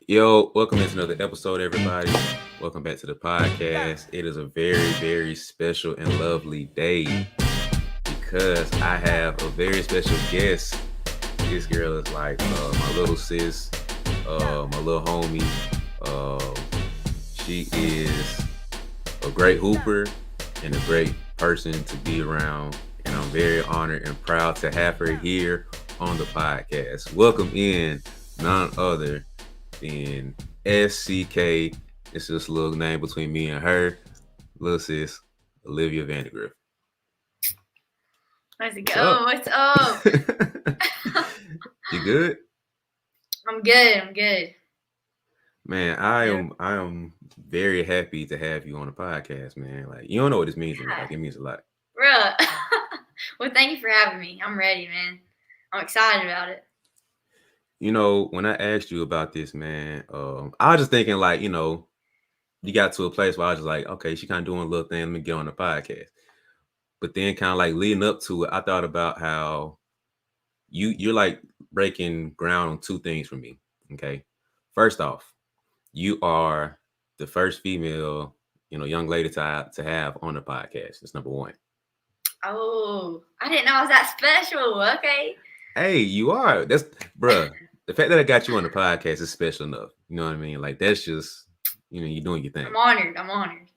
Yo, welcome to another episode, everybody. Welcome back to the podcast. It is a very, very special and lovely day because I have a very special guest. This girl is like my little sis, my little homie. Uh, she is a great hooper and a great person to be around. And I'm very honored and proud to have her here on the podcast. Welcome in none other than SCK. It's just a little name between me and her. Little sis, Olivia Vandergriff. How's it What's go? up? What's up? You good? I'm good. I'm good. Man, I am very happy to have you on the podcast, man. Like you don't know what this means to me. Yeah. Like it means a lot. Bruh. Well, thank you for having me. I'm ready, man. I'm excited about it. You know, when I asked you about this, man, I was just thinking like, you got to a place where I was just like, okay, she kind of doing a little thing. Let me get on the podcast. But then kind of like leading up to it, I thought about how you're like breaking ground on two things for me. Okay. First off, you are the first female, young lady to have on the podcast. That's number one. Oh, I didn't know I was that special. Okay. Hey, you are. That's bruh. The fact that I got you on the podcast is special enough. You know what I mean? Like that's just, you're doing your thing. I'm honored. I'm honored.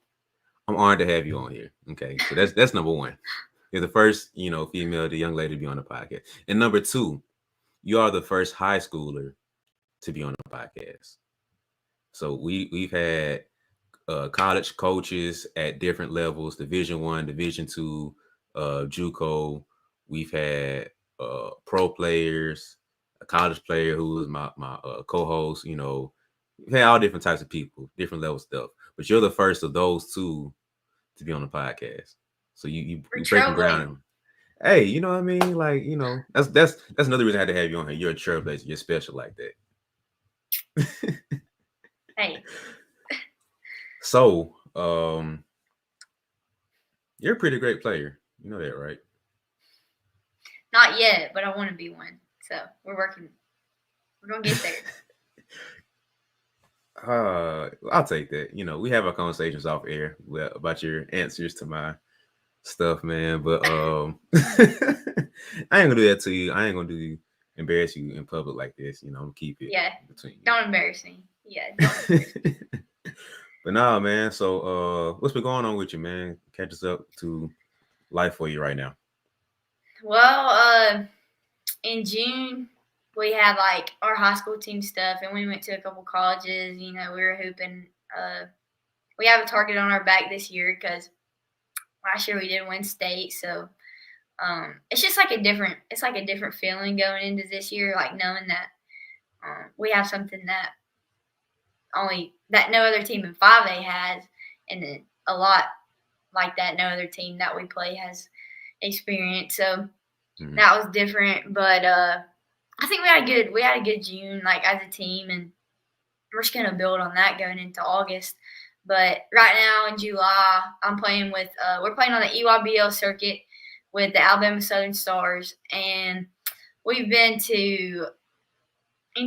I'm honored to have you on here. Okay. So that's number one. You're the first, female, the young lady to be on the podcast. And number two, you are the first high schooler to be on the podcast. So we've had college coaches at different levels, Division 1, Division 2, JUCO. We've had pro players, a college player who was my co-host. We've had all different types of people, different level stuff. But you're the first of those two to be on the podcast. So you breaking ground. Hey, you know what I mean? Like, that's another reason I had to have you on here. You're a trailblazer. You're special like that. Hey. So, you're a pretty great player. You know that, right? Not yet, but I want to be one. So we're working. We're gonna get there. I'll take that. We have our conversations off air about your answers to my stuff, man. But I ain't gonna do that to you. I ain't gonna embarrass you in public like this. I'm gonna keep it between you. Don't embarrass me. Yeah. Don't embarrass me. But nah, man. So what's been going on with you, man? Catch us up to life for you right now. Well, in June we had like our high school team stuff, and we went to a couple colleges. We were hooping. We have a target on our back this year because last year we did win state. So it's just like a different feeling going into this year, like knowing that we have something that no other team in 5A has, and then a lot like that no other team that we play has experienced. So that was different, but I think we had a good June, like as a team, and we're just gonna build on that going into August. But right now in July, we're playing on the EYBL circuit with the Alabama Southern Stars, and in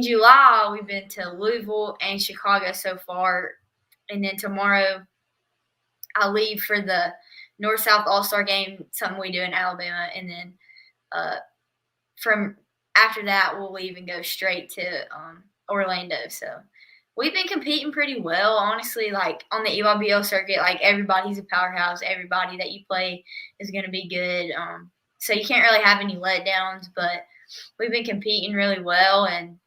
July we've been to Louisville and Chicago so far, and then tomorrow I leave for the North-South All-Star game, something we do in Alabama, and then from after that we'll leave and go straight to Orlando. So we've been competing pretty well, honestly. Like on the EYBL circuit, like everybody's a powerhouse. Everybody that you play is going to be good. So you can't really have any letdowns. But we've been competing really well and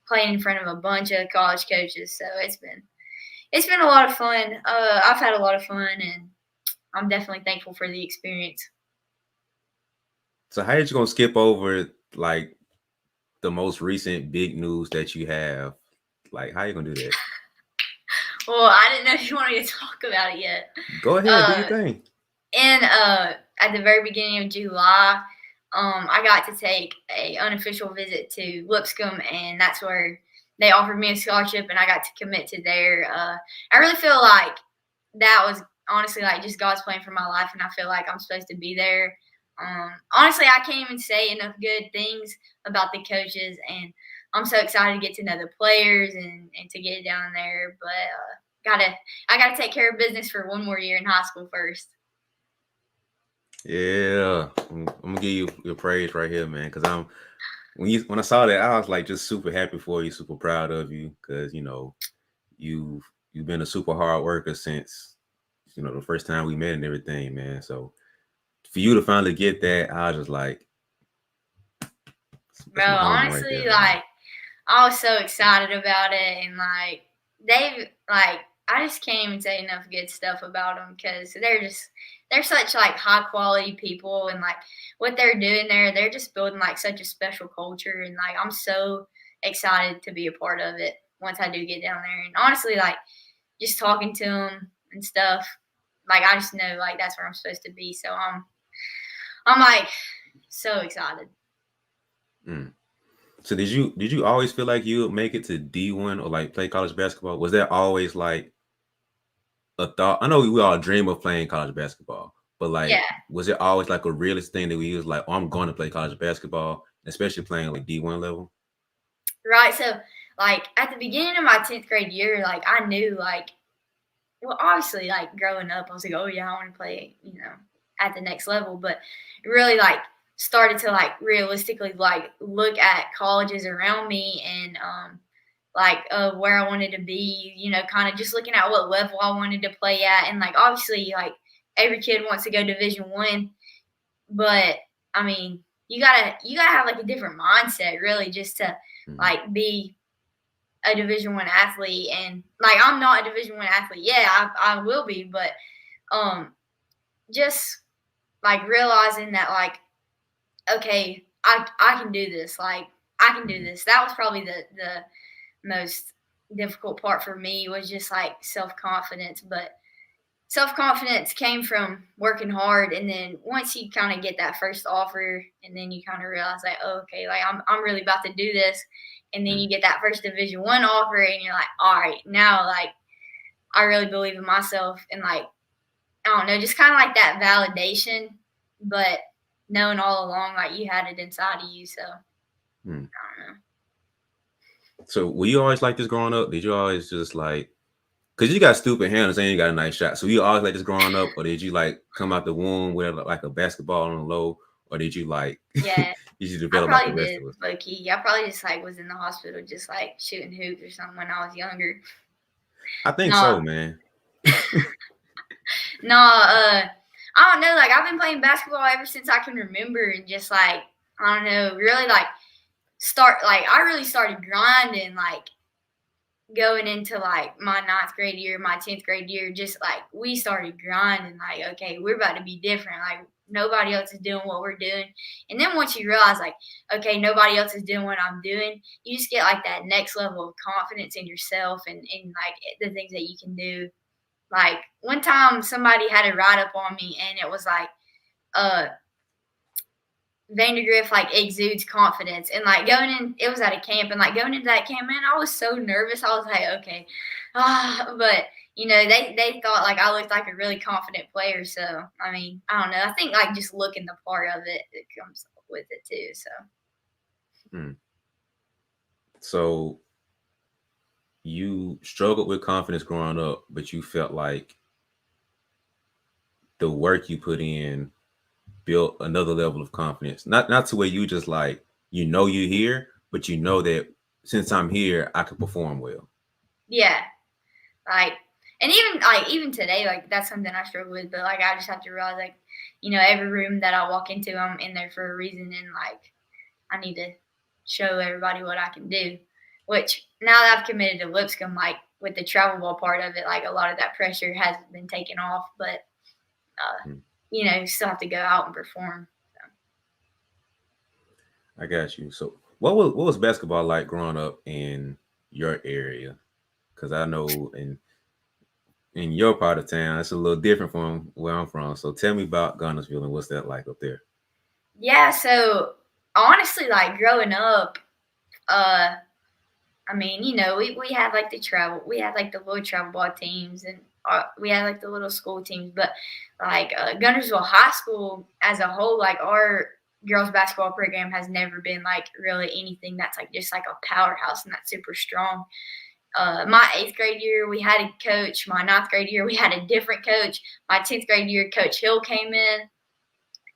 playing in front of a bunch of college coaches. So it's been a lot of fun. I've had a lot of fun, and I'm definitely thankful for the experience. So how are you gonna skip over like the most recent big news that you have? Like, how are you gonna do that? Well, I didn't know if you wanted to talk about it yet. Go ahead, do your thing. And at the very beginning of July, I got to take a unofficial visit to Lipscomb, and that's where they offered me a scholarship, and I got to commit to there. I really feel like that was honestly like just God's plan for my life, and I feel like I'm supposed to be there. Honestly, I can't even say enough good things about the coaches and I'm so excited to get to know the players and to get down there. But I gotta take care of business for one more year in high school first. Yeah, I'm gonna give you your praise right here, man. Because when I saw that, I was like just super happy for you, super proud of you. Because you've been a super hard worker since the first time we met and everything, man. So for you to finally get that, I was just like, Bro, that's my homie right honestly, there, man. like I was so excited about it, and like I just can't even say enough good stuff about them because they're such like high quality people, and like what they're doing there, they're just building like such a special culture, and like I'm so excited to be a part of it once I do get down there, and honestly, like just talking to them and stuff, like I just know like that's where I'm supposed to be, so I'm like so excited. Mm. So did you always feel like you would make it to D1 or like play college basketball? Was that always like a thought? I know we all dream of playing college basketball, but Yeah. like, was it always like a realist thing that we was like, oh, I'm going to play college basketball, especially playing like D1 level? Right. So, like at the beginning of my 10th grade year, like I knew, like, well, obviously, like growing up, I was like, oh yeah, I want to play, at the next level. But it really like started to like realistically like look at colleges around me and like where I wanted to be, kind of just looking at what level I wanted to play at, and like obviously, like every kid wants to go Division 1, but I mean, you gotta have like a different mindset, really, just to Mhm. like be a Division 1 athlete. And like I'm not a Division 1 athlete. Yeah, I will be, but um, just like realizing that like okay, I can do this. Like I can do Mhm. this. That was probably the most difficult part for me was just like self confidence, but self confidence came from working hard, and then once you kind of get that first offer, and then you kind of realize like, oh, okay, like I'm really about to do this, and then you Mhm. get that first Division 1 offer, and you're like, all right, now like I really believe in myself, and like I don't know, just kind of like that validation, but knowing all along like you had it inside of you, so Mhm. I don't know. So were you always like this growing up? Did you always just like, because you got stupid hands and you got a nice shot. So you always like this growing up, or did you like come out the womb with like a basketball on the low, or did you like Yeah, did you I develop like the probably rest did of us? low key. I probably just like was in the hospital, just like shooting hoops or something when I was younger. I think No, so, man. no, I don't know. Like I've been playing basketball ever since I can remember, and just like I don't know, really like I really started grinding like going into like my ninth grade year, my 10th grade year. Just like we started grinding, like okay, we're about to be different. Like nobody else is doing what we're doing, and then once you realize like okay, nobody else is doing what I'm doing, you just get like that next level of confidence in yourself and like the things that you can do. Like one time somebody had a write up on me, and it was like, uh Vandergriff like exudes confidence, and like going in, it was at a camp, and like going into that camp, man, I was so nervous. I was like, okay, but they thought like I looked like a really confident player. So I mean, I don't know. I think like just looking the part of it comes with it too. So Mm. So you struggled with confidence growing up, but you felt like the work you put in built another level of confidence. Not to where you just like you're here, but you know that since I'm here, I can perform well. yeah, like, and even today, like that's something I struggle with. But like I just have to realize like, every room that I walk into, I'm in there for a reason, and like I need to show everybody what I can do. Which now that I've committed to Lipscomb, like with the travel ball part of it, like a lot of that pressure has been taken off. But Mm. still have to go out and perform. I got you. So what was basketball like growing up in your area? Because I know in your part of town, it's a little different from where I'm from. So tell me about Gunnersville and what's that like up there? Yeah. So honestly, like growing up, uh, I mean, we had like we had like the little travel ball teams, and we had like the little school teams, but like Gunnersville High School as a whole, like girls basketball program has never been like really anything that's like just like a powerhouse and that's super strong. My 8th grade year, we had a coach. My 9th grade year, we had a different coach. My 10th grade year, Coach Hill came in,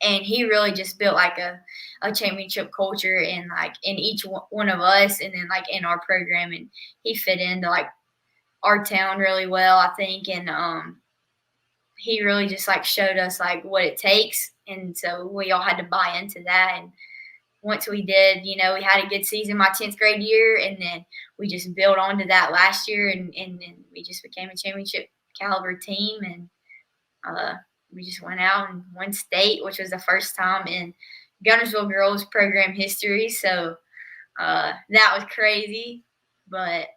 and he really just built like a championship culture in like in each one of us, and then like in our program, and he fit into like our town really well, I think, and he really just like showed us like what it takes, and so we all had to buy into that. And once we did, we had a good season my 10th grade year, and then we just built onto that last year, and then we just became a championship caliber team, and we just went out and won state, which was the first time in Gunnersville girls program history. So that was crazy, but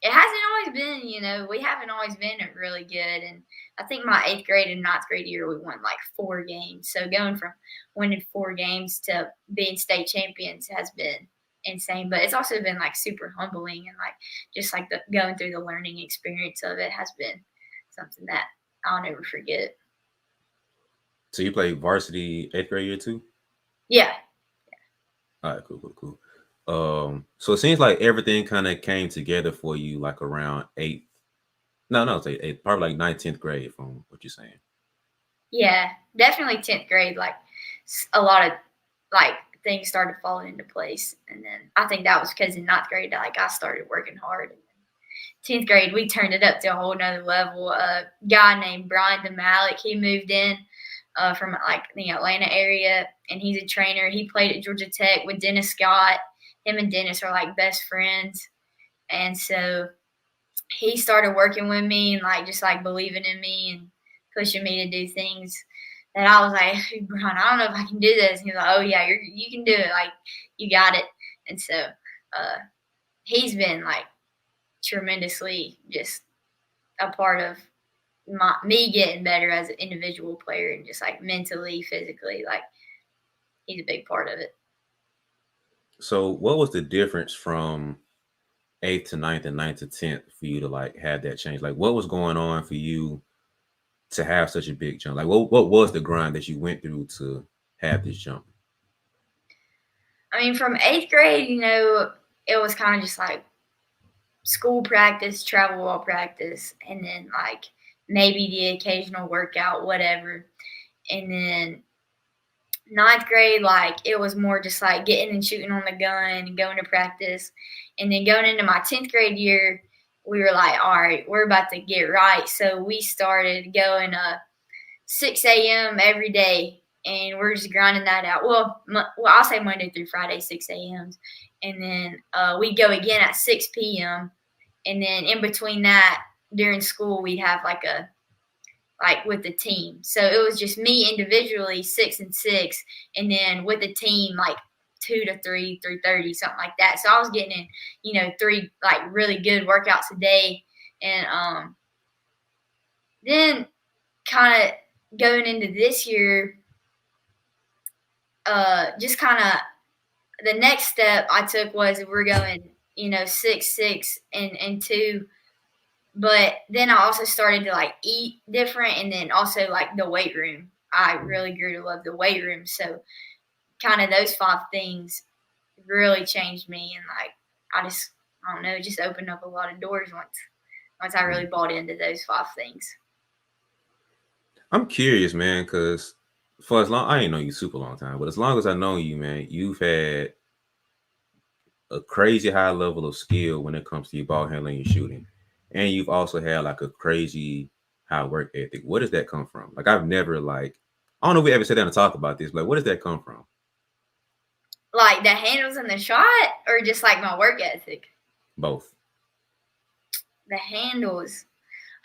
it hasn't always been, we haven't always been really good. And I think my 8th grade and 9th grade year, we won like 4 games. So going from winning 4 games to being state champions has been insane. But it's also been like super humbling, and like just like going through the learning experience of it has been something that I'll never forget. So you played varsity 8th grade year too? Yeah. All right, cool. So it seems like everything kind of came together for you like around 8th. No, it's 8th, probably like 9th, 10th grade from what you're saying. Yeah, definitely 10th grade. Like a lot of like things started falling into place, and then I think that was because in 9th grade, like I started working hard. 10th grade, we turned it up to a whole nother level. A guy named Brian DeMalik, he moved in from like the Atlanta area, and he's a trainer. He played at Georgia Tech with Dennis Scott. Him and Dennis are like best friends, and so he started working with me and like just like believing in me and pushing me to do things that I was like, Brian, I don't know if I can do this. And he was like, oh yeah, you can do it. Like you got it. And so he's been like tremendously just a part of me getting better as an individual player, and just like mentally, physically, like he's a big part of it. So what was the difference from 8th to 9th and 9th to 10th for you to like have that change? Like what was going on for you to have such a big jump? Like what was the grind that you went through to have this jump? I mean, from 8th grade, it was kind of just like school practice, travel ball practice, and then like maybe the occasional workout, whatever. And then 9th grade, like it was more just like getting and shooting on the gun and going to practice. And then going into my 10th grade year, we were like, all right, we're about to get right. So we started going 6 a.m. every day, and we're just grinding that out. Well, I'll say Monday through Friday, 6 a.m. And then we'd go again at 6 p.m. And then in between that, during school, we'd have like with the team. So it was just me individually, 6 and 6, and then with the team, like 2 to 3, 3:30, something like that. So I was getting in, 3 like really good workouts a day. And then kind of going into this year, just kind of the next step I took was we're going, 6, 6, and 2. But then I also started to like eat different, and then also like the weight room. I really grew to love the weight room. So kind of those 5 things really changed me, and like I don't know, it just opened up a lot of doors once I really bought into those 5 things. I'm curious, man, because for as long I ain't know you super long time, but as long as I know you, man, you've had a crazy high level of skill when it comes to your ball handling and shooting. And you've also had like a crazy high work ethic. Where does that come from? Like I've never I don't know if we ever sit down and talk about this, but where does that come from? Like the handles and the shot, or just like my work ethic? Both. The handles.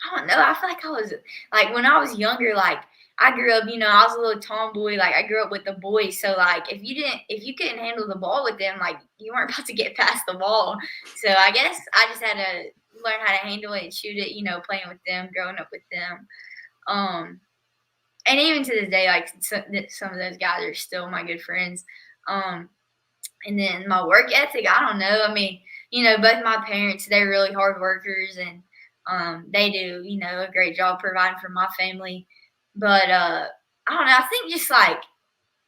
I don't know. I feel like I was like when I was younger, like I grew up, I was a little tomboy. Like I grew up with the boys. So like if you couldn't handle the ball with them, like you weren't about to get past the ball. So I guess I just had to learn how to handle it and shoot it, playing with them, growing up with them. And even to this day, like some of those guys are still my good friends. And then my work ethic, I don't know. I mean, both my parents, they're really hard workers, and they do, a great job providing for my family. But I don't know. I think just like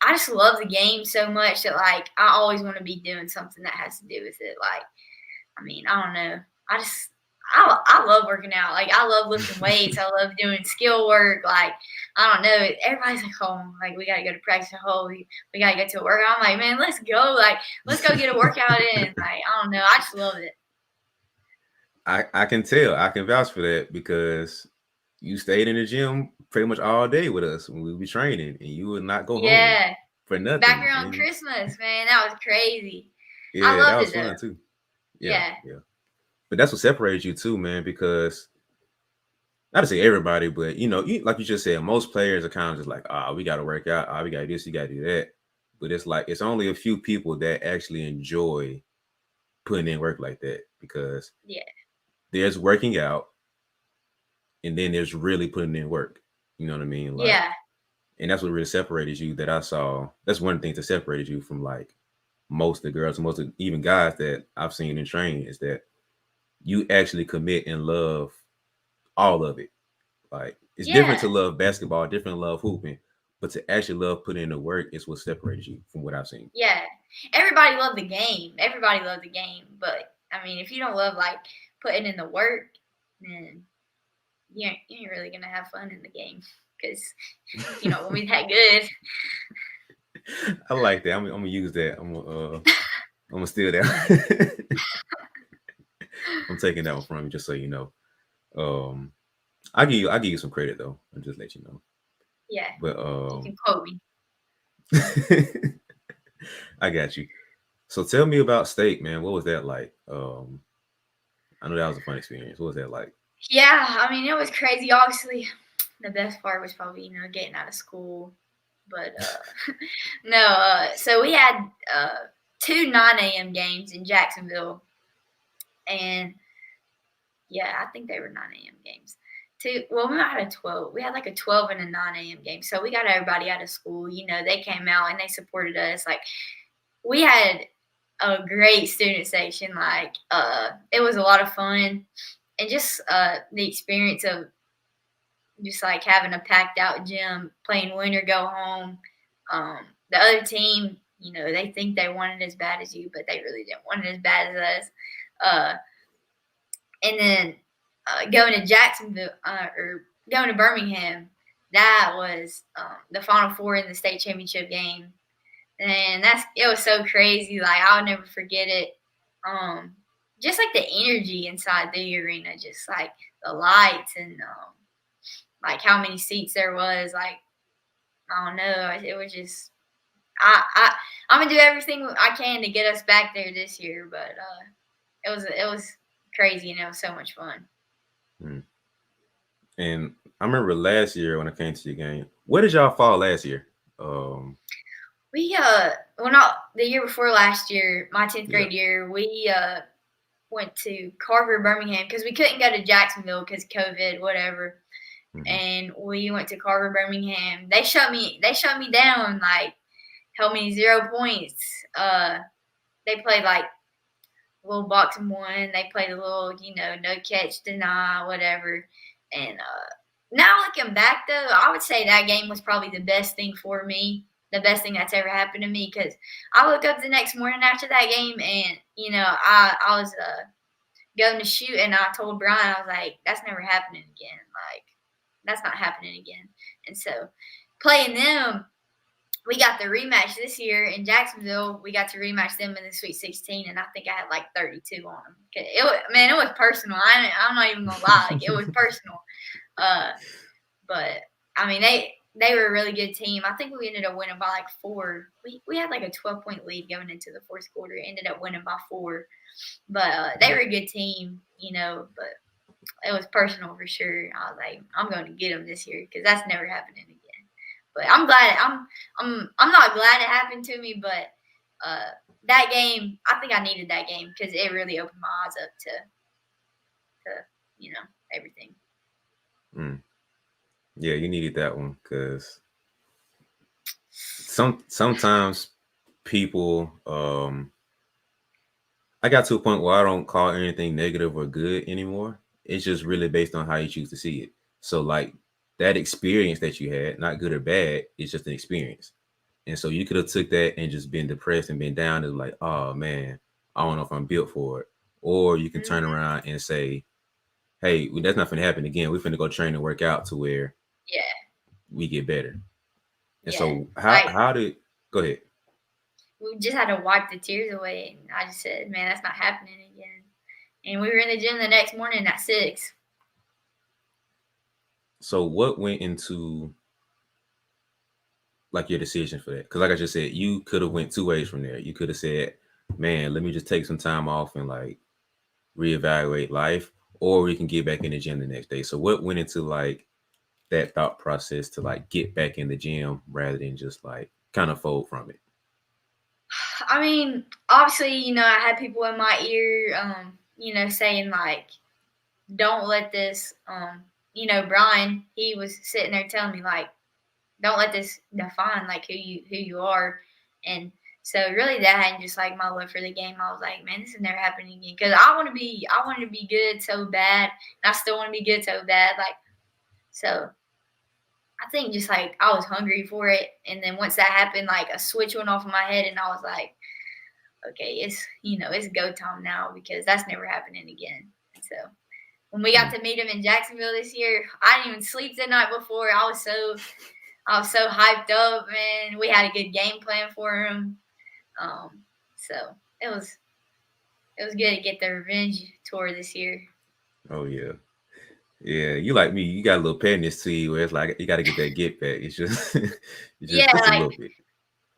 I just love the game so much that like I always want to be doing something that has to do with it. Like, I mean, I don't know. I love working out. Like, I love lifting weights. I love doing skill work. Like, I don't know. Everybody's like, oh, like, we got to go to practice. Oh, we got to get to work. I'm like, man, let's go. Like, let's go get a workout in. Like, I don't know. I just love it. I can tell. I can vouch for that because you stayed in the gym pretty much all day with us when we were training, and you would not go home for nothing. Back around Christmas, man, that was crazy. Yeah, I loved that was it, fun too. Yeah. But that's what separates you too, man, because not to say everybody, but like you just said, most players are kind of just like, we got to work out. We got to do this, you got to do that. But it's like, it's only a few people that actually enjoy putting in work like that, because there's working out and then there's really putting in work. You know what I mean? Like, and that's what really separated you, that I saw. That's one thing that separated you from like most of the girls, most of even guys that I've seen in training, is that you actually commit and love all of it. Like, it's different to love basketball, different to love hooping, but to actually love putting in the work is what separates you from what I've seen. Yeah. Everybody loved the game. Everybody loved the game. But, I mean, if you don't love, like, putting in the work, then you ain't really going to have fun in the game, because you know, when we that good. I like that. I'm going to use that. I'm going to steal that. I'm taking that one from you, just so you know. I'll give you some credit though. I'll just let you know. Yeah. But you can quote me. I got you. So tell me about state, man. What was that like? I know that was a fun experience. What was that like? Yeah, I mean, it was crazy. Obviously, the best part was probably, getting out of school. But no, so we had 2 9 a.m. games in Jacksonville, and yeah, I think they were 9 a.m. games. We might have 12. We had like a 12 and a 9 a.m. game. So we got everybody out of school. They came out and they supported us. Like, we had a great student section. Like, it was a lot of fun, and just the experience of just like having a packed out gym, playing win or go home. The other team, they think they want it as bad as you, but they really didn't want it as bad as us. And then going to Jacksonville or going to Birmingham, that was the Final Four in the state championship game, and it was so crazy. Like, I'll never forget it. Just like the energy inside the arena, just like the lights and like how many seats there was. Like, I don't know. It was just I'm gonna do everything I can to get us back there this year, but it was crazy, and it was so much fun. And I remember last year when I came to your game. Where did y'all fall last year? We not the year before last year, my 10th grade year, we went to Carver, Birmingham, because we couldn't go to Jacksonville because COVID, whatever. And we went to Carver, Birmingham. They shut me down, like, held me 0 points. They played like little boxing one. They played a little, no catch, deny, whatever. And now looking back, though, I would say that game was probably the best thing for me, the best thing that's ever happened to me, because I woke up the next morning after that game, and, I was going to shoot, and I told Brian, I was like, that's never happening again. Like, that's not happening again. And so playing them, we got the rematch this year in Jacksonville. We got to rematch them in the Sweet 16, and I think I had like 32 on them. It was personal. I'm not even gonna lie, like, it was personal. But I mean, they were a really good team. I think we ended up winning by like 4. We had like a 12-point lead going into the fourth quarter. Ended up winning by 4. But they were a good team, But it was personal for sure. I was like, I'm going to get them this year, because that's never happening again. But I'm glad. I'm not glad it happened to me, but that game, I think I needed that game, because it really opened my eyes up to everything. Yeah, you needed that one, because sometimes people, I got to a point where I don't call anything negative or good anymore. It's just really based on how you choose to see it. So, like, that experience that you had, not good or bad, it's just an experience. And so you could have took that and just been depressed and been down and like, oh man, I don't know if I'm built for it. Or you can turn Mhm. around and say, hey, that's not going to happen again. We're finna go train and work out to where Yeah, we get better. And yeah. so Like how did go ahead? we just had to wipe the tears away, and I just said, "Man, that's not happening again." And we were in the gym the next morning at 6. So what went into like your decision for that? Because like I just said, you could have went two ways from there. You could have said, man, let me just take some time off and like reevaluate life, or we can get back in the gym the next day. So what went into like that thought process to like get back in the gym rather than just like kind of fold from it? I mean, obviously, I had people in my ear, saying like, "Don't let this," Brian, he was sitting there telling me like, "Don't let this define like who you are," and so really that had just like my love for the game. I was like, "Man, this is never happening again," because I wanted to be good so bad, and I still want to be good so bad, like so. I think just like I was hungry for it, and then once that happened, like a switch went off in my head, and I was like, okay, it's go time now because that's never happening again. And so when we got Mm. to meet him in Jacksonville this year, I didn't even sleep the night before. I was so hyped up, man. We had a good game plan for him. So it was it was good to get the revenge tour this year. Oh yeah. Yeah, you like me, you got a little pettiness to you where it's like you gotta get that get back. It's just it's Yeah, just a like little bit.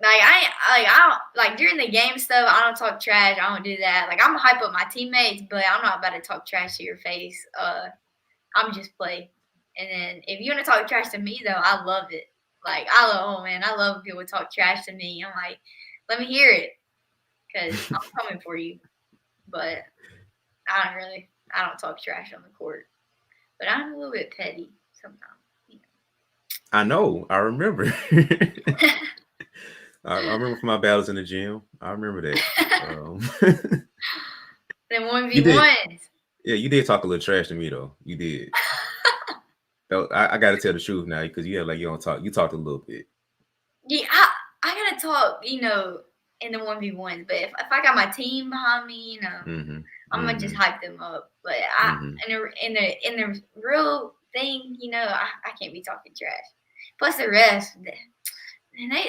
I don't like during the game stuff. I don't talk trash. I don't do that. Like I'm hype up my teammates, but I'm not about to talk trash to your face. I'm just play. And then if you want to talk trash to me though, I love it. Like oh man, I love when people talk trash to me. I'm like, let me hear it, because I'm coming for you. But I don't talk trash on the court. But I'm a little bit petty sometimes. I know, I remember. I remember from my battles in the gym. I remember that. Um, Then one you v did, ones. yeah, you did talk a little trash to me though. You did. Though I got to tell the truth now because you have like you don't talk. You talked a little bit. Yeah, I gotta talk, in the 1v1s. But if I got my team behind me, Mm-hmm. I'm gonna just Mm-hmm. hype them up. But Mm-hmm. in the real thing, I can't be talking trash. Plus the rest, and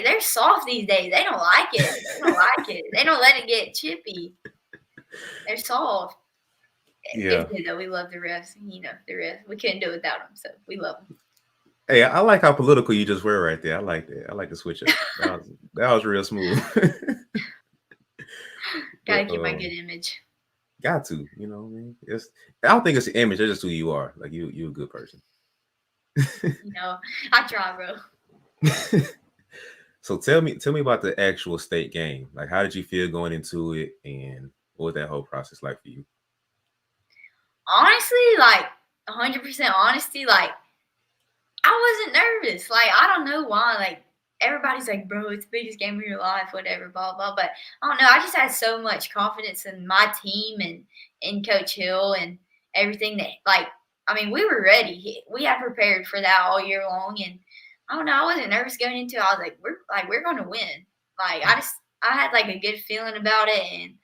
they're soft these days. They don't like it. They don't like it. They don't let it get chippy. They're soft. Yeah. It's good though. We love the refs. The refs. We couldn't do it without them, so we love them. Hey, I like how political you just were right there. I like that. I like the switch up. That was real smooth. Gotta But keep my good image. got to, you know what I mean? It's I don't think it's an image, it's just who you are. Like you're a good person. I try, bro. So tell me about the actual state game. Like how did you feel going into it and what was that whole process like for you? Honestly, like 100% honesty, like I wasn't nervous. Like I don't know why. Like everybody's like, bro, it's the biggest game of your life, whatever, blah blah. But I don't know. I just had so much confidence in my team and in Coach Hill and everything that like. I mean, we were ready. We had prepared for that all year long, and I don't know. I wasn't nervous going into it. I was we're going to win. Like I had like a good feeling about it, and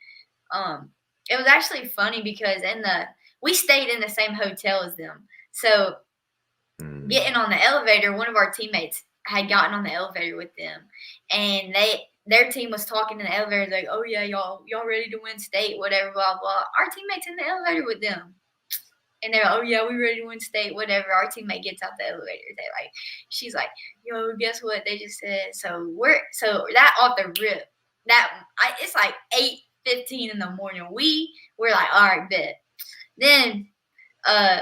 um, it was actually funny because we stayed in the same hotel as them, so Mm. getting on the elevator, one of our teammates had gotten on the elevator with them, and their team was talking in the elevator like, "Oh yeah, y'all ready to win state, whatever, blah blah." Our teammates in the elevator with them, and they're like, "Oh yeah, we ready to win state, whatever." Our teammate gets out the elevator. She's like, "Yo, guess what they just said?" So that off the rip, it's like 8:15 in the morning. We're like, "All right, bet." Then uh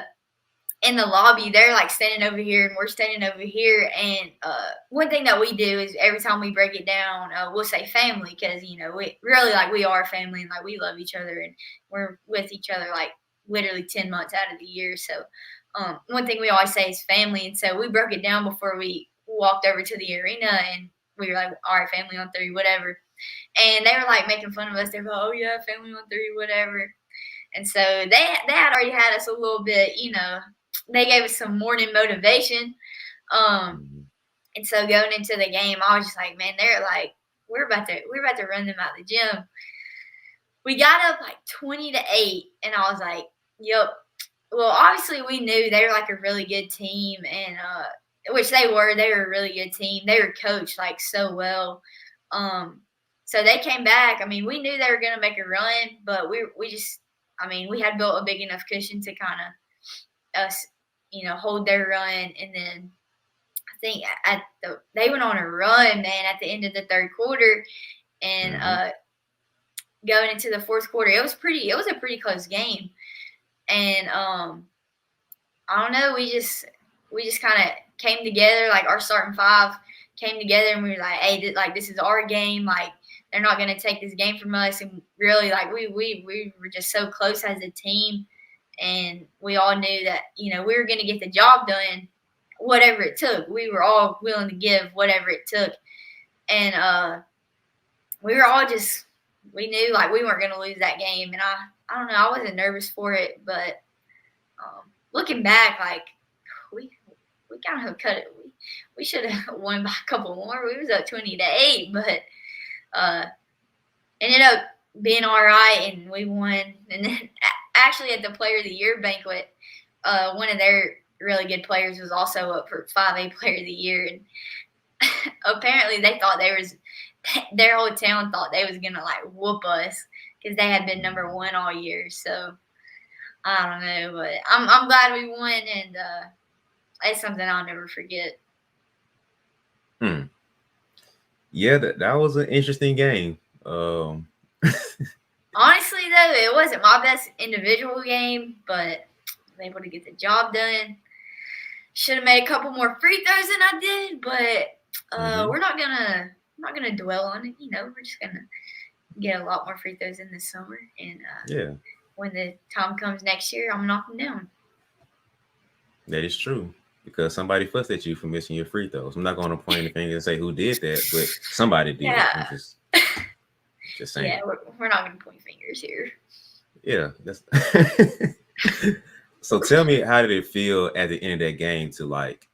in the lobby, they're like standing over here and we're standing over here. And one thing that we do is every time we break it down, we'll say family because we really like we are family and like we love each other and we're with each other like literally 10 months out of the year. So one thing we always say is family, and so we broke it down before we walked over to the arena, and we were like, all right, family on three, whatever. And they were like making fun of us. They were like, oh yeah, family on three, whatever. And so they had already had us a little bit, they gave us some morning motivation. Um, Mhm. And so going into the game, I was just like, man, they're like, we're about to run them out of the gym. We got up like 20-8, and I was like, yep. Well, obviously we knew they were like a really good team, and which they were. They were a really good team. They were coached like so well. So they came back. I mean, we knew they were going to make a run, but we just, I mean, we had built a big enough cushion to kind of us, hold their run. And then I think they went on a run, man, at the end of the third quarter, and going into the fourth quarter, it was a pretty close game. And I don't know, we just kind of came together, like our starting five came together, and we were like, hey, this is our game, like they're not going to take this game from us. And really, like we were just so close as a team, and we all knew that we were going to get the job done, whatever it took. We were all willing to give whatever it took, and we were all we knew like we weren't going to lose that game. And I don't know, I wasn't nervous for it, but looking back, like we kind of cut it. We should have won by a couple more. We was up 20-8, but ended up being all right, and we won. And then actually at the Player of the Year banquet, one of their really good players was also up for 5A Player of the Year, and apparently they thought their whole town thought they was gonna like whoop us because they had been number one all year. So I don't know, but I'm glad we won, and it's something I'll never forget. Yeah, that was an interesting game. Honestly, though, it wasn't my best individual game, but I was able to get the job done. Should have made a couple more free throws than I did, but we're not gonna dwell on it. We're just gonna get a lot more free throws in this summer, and when the time comes next year, I'm knocking down. That is true, because somebody fussed at you for missing your free throws. I'm not going to point the finger and say who did that, but somebody did. Yeah. I'm just saying. Yeah, we're not going to point fingers here. Yeah. So tell me, how did it feel at the end of that game to like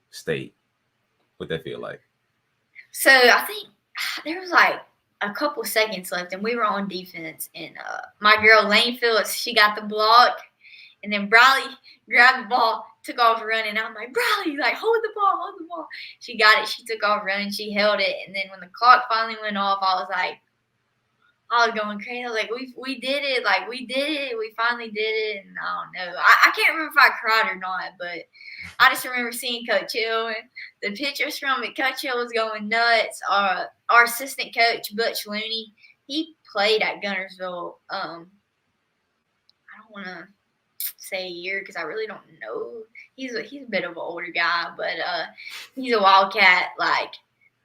state? What that feel like? So I think there was like a couple seconds left, and we were on defense, and my girl Lane Phillips, she got the block, and then Briley grabbed the ball, took off running. I'm like, Briley, like hold the ball. She got it. She took off running. She held it, and then when the clock finally went off, I was going crazy. I was like, we did it. Like, we did it. We finally did it. And I don't know. I can't remember if I cried or not, but I just remember seeing Coach Hill and the pictures from it. Coach Hill was going nuts. Our assistant coach, Butch Looney, he played at Guntersville. I don't want to say a year because I really don't know. He's a bit of an older guy, but he's a Wildcat, like,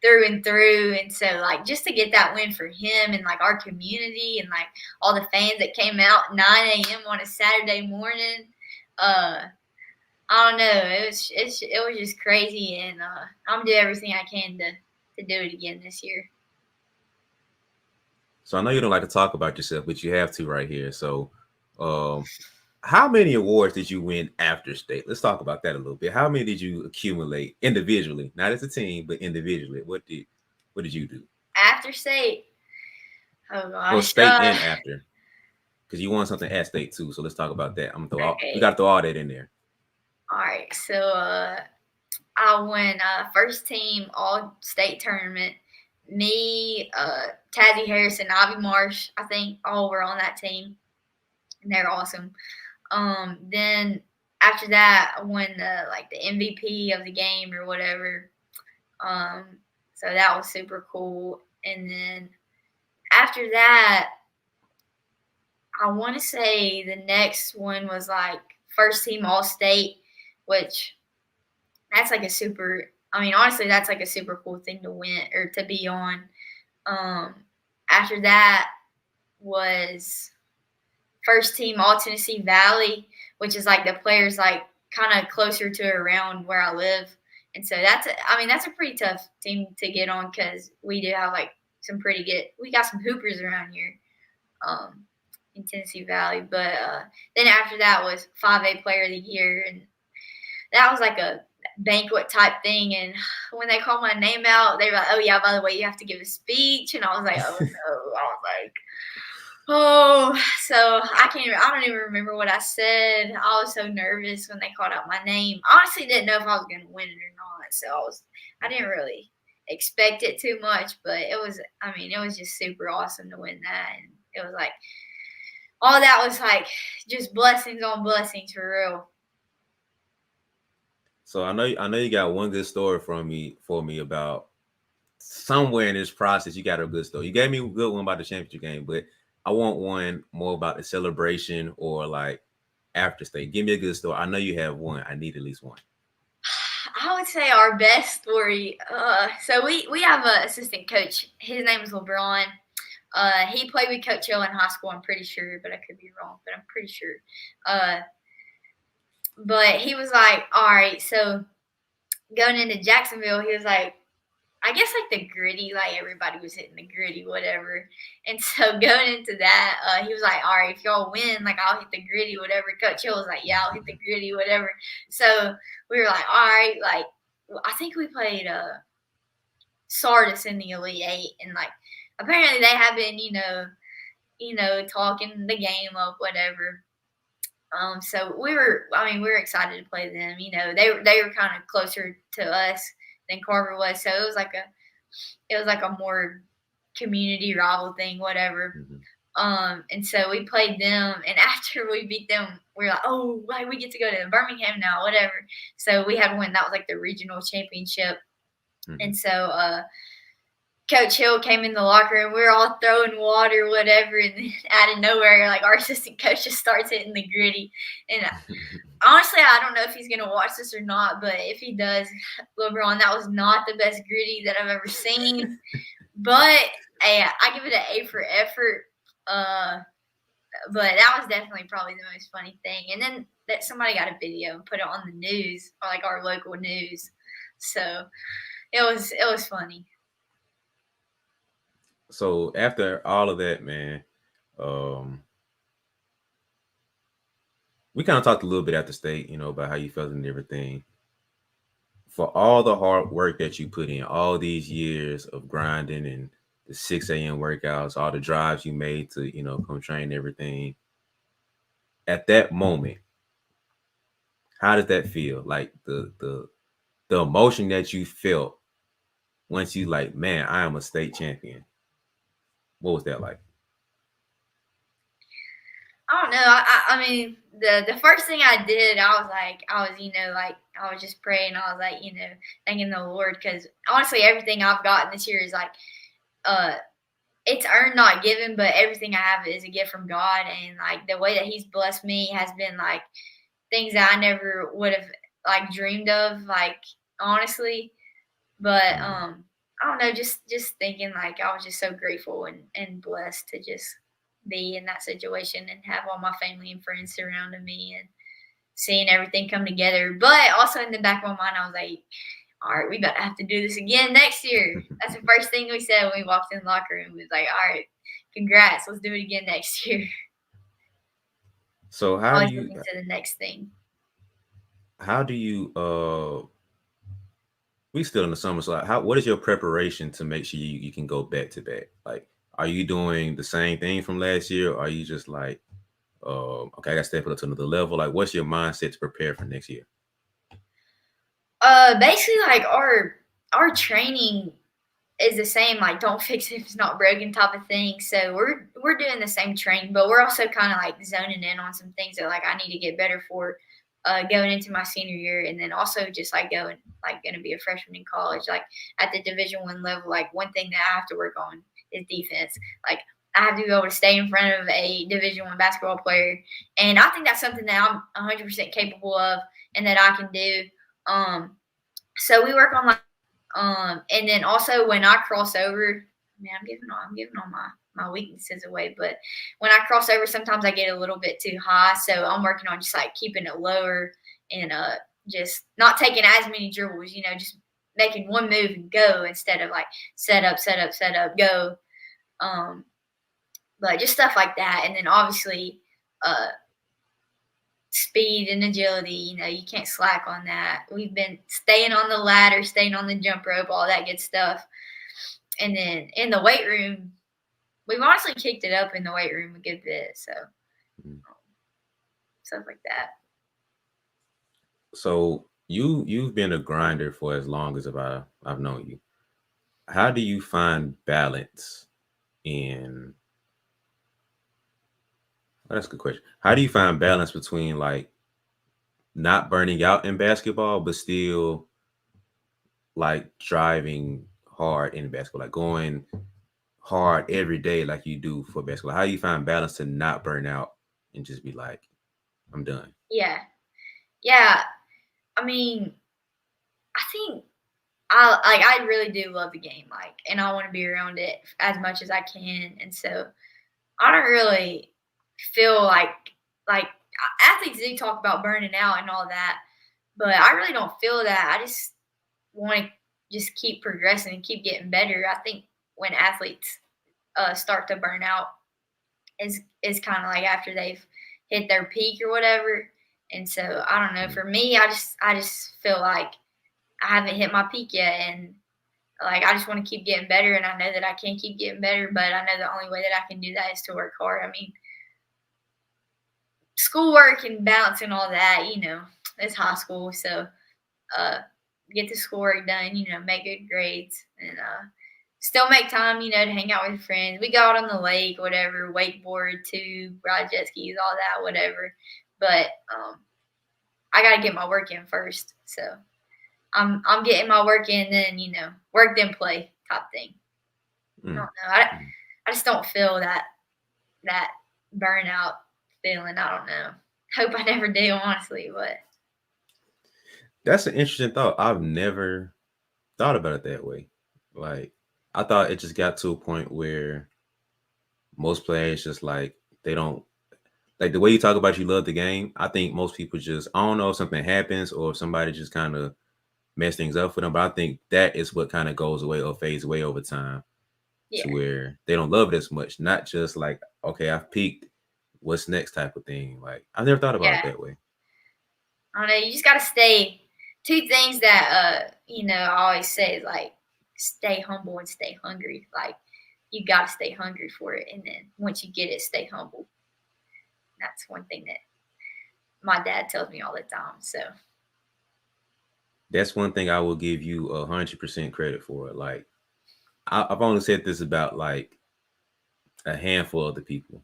through and through. And so like just to get that win for him and like our community and like all the fans that came out at 9 a.m. on a Saturday morning, I don't know, it was just crazy, and I'm gonna do everything I can to do it again this year. So I know you don't like to talk about yourself, but you have to right here. So how many awards did you win after state? Let's talk about that a little bit. How many did you accumulate individually, not as a team, but individually? What did you do after state? Oh gosh, well, state and after, because you won something at state too. So let's talk about that. We got to throw all that in there. All right, so I won first team all state tournament. Me, Tazzy Harris, and Ivy Marsh, I think all were on that team, and they're awesome. Then after that, I won the MVP of the game or whatever. So that was super cool. And then after that, I want to say the next one was like first team all state, which that's like honestly, that's like a super cool thing to win or to be on. After that was first team all Tennessee Valley, which is like the players like kind of closer to around where I live. And so that's a pretty tough team to get on because we do have like we got some hoopers around here in Tennessee Valley. But then after that was 5A Player of the Year, and that was like banquet type thing, and when they called my name out, they were like, "Oh yeah, by the way, you have to give a speech," and I was like, "Oh no!" I was like, "Oh," so I don't even remember what I said. I was so nervous when they called out my name. I honestly didn't know if I was going to win it or not, so I didn't really expect it too much, but it was just super awesome to win that, and it was like all that was like just blessings on blessings for real. So I know you got one good story for me about somewhere in this process. You got a good story. You gave me a good one about the championship game, but I want one more about the celebration or like after state. Give me a good story. I know you have one. I need at least one. I would say our best story. So we have an assistant coach. His name is LeBron. He played with Coach Hill in high school. I'm pretty sure, but I could be wrong. But I'm pretty sure. But he was like, all right. So going into Jacksonville, he was like, I guess like the gritty, like everybody was hitting the gritty, whatever. And so going into that, he was like, all right, if y'all win, like I'll hit the gritty, whatever. Coach Hill was like, yeah, I'll hit the gritty, whatever. So we were like, all right, like I think we played Sardis in the Elite Eight, and like apparently they have been, talking the game up, whatever. So we were excited to play them. They were kind of closer to us than Carver was, so it was like a more community rival thing, whatever. Mm-hmm. And so we played them, and after we beat them, we were like, oh, why we get to go to Birmingham now, whatever. So we had to win. That was like the regional championship, Mm-hmm. and so Coach Hill came in the locker room. We were all throwing water, whatever, and then out of nowhere, like our assistant coach just starts hitting the gritty. And honestly, I don't know if he's gonna watch this or not, but if he does, LeBron, that was not the best gritty that I've ever seen. But hey, I give it an A for effort. But that was definitely probably the most funny thing. And then that somebody got a video and put it on the news, or like our local news. So it was funny. So after all of that, man, we kind of talked a little bit at the state, about how you felt and everything. For all the hard work that you put in, all these years of grinding and the 6 a.m. workouts, all the drives you made to, come train and everything. At that moment, how does that feel? Like the emotion that you felt once you like, man, I am a state champion. What was that like? I don't know. I mean, the first thing I did, I was just praying. I was like, thanking the Lord, because honestly, everything I've gotten this year is like, it's earned, not given, but everything I have is a gift from God, and like the way that He's blessed me has been like things that I never would have like dreamed of, like honestly. But I don't know, just thinking like I was just so grateful and blessed to just be in that situation and have all my family and friends surrounding me and seeing everything come together. But also in the back of my mind, I was like, all right, we about to have to do this again next year. That's the first thing we said when we walked in the locker room. We was like, all right, congrats, let's do it again next year. So Always looking to the next thing. How do you we still in the summer, so what is your preparation to make sure you can go back to back? Like, are you doing the same thing from last year, or are you just like, okay, I got to step it up to another level? Like, what's your mindset to prepare for next year? Basically, like our training is the same, like don't fix it if it's not broken type of thing. So we're doing the same training, but we're also kind of like zoning in on some things that like I need to get better for going into my senior year, and then also just like going to be a freshman in college, like at the Division I level. Like one thing that I have to work on is defense. Like I have to be able to stay in front of a Division I basketball player, and I think that's something that I'm 100% capable of and that I can do. So we work on like. And then also when I cross over, man, I'm giving all my weaknesses away. But when I cross over, sometimes I get a little bit too high. So I'm working on just like keeping it lower and just not taking as many dribbles, just making one move and go instead of like set up, go. But just stuff like that. And then obviously speed and agility. You can't slack on that. We've been staying on the ladder, staying on the jump rope, all that good stuff. And then in the weight room, we've honestly kicked it up in the weight room a good bit. So stuff like that. So you've been a grinder for as long as I've known you. How do you find balance in? Oh, that's a good question. How do you find balance between like not burning out in basketball, but still like driving hard in basketball, like going hard every day like you do for basketball? How do you find balance to not burn out and just be like, I'm done? Yeah. I mean, I think I really do love the game, and I want to be around it as much as I can. And so I don't really feel like athletes do talk about burning out and all that, but I really don't feel that. I just want to just keep progressing and keep getting better. I think when athletes start to burn out is kind of like after they've hit their peak or whatever. And so I don't know. For me, I just feel like I haven't hit my peak yet, and like I just want to keep getting better. And I know that I can keep getting better, but I know the only way that I can do that is to work hard. I mean, schoolwork and balance and all that, it's high school, so get the schoolwork done, make good grades, and still make time, to hang out with friends. We go out on the lake, whatever, wakeboard, tube, ride jet skis, all that, whatever. But I gotta get my work in first, so I'm getting my work in, then work then play type thing. I don't know. I just don't feel that burnout feeling. I don't know. Hope I never do, honestly, but That's an interesting thought. I've never thought about it that way. Like, I thought it just got to a point where most players just like, they don't like the way you talk about you love the game. I think most people just, I don't know if something happens or if somebody just kind of mess things up for them, but I think that is what kind of goes away or fades away over time to where they don't love it as much. Not just like, okay, I've peaked, what's next type of thing. Like, I never thought about it that way. I don't know. You just got to stay. Two things that, I always say is like, stay humble and stay hungry. Like, you got to stay hungry for it. And then once you get it, stay humble. That's one thing that my dad tells me all the time. So that's one thing I will give you 100% credit for. Like, I've only said this about like a handful of the people,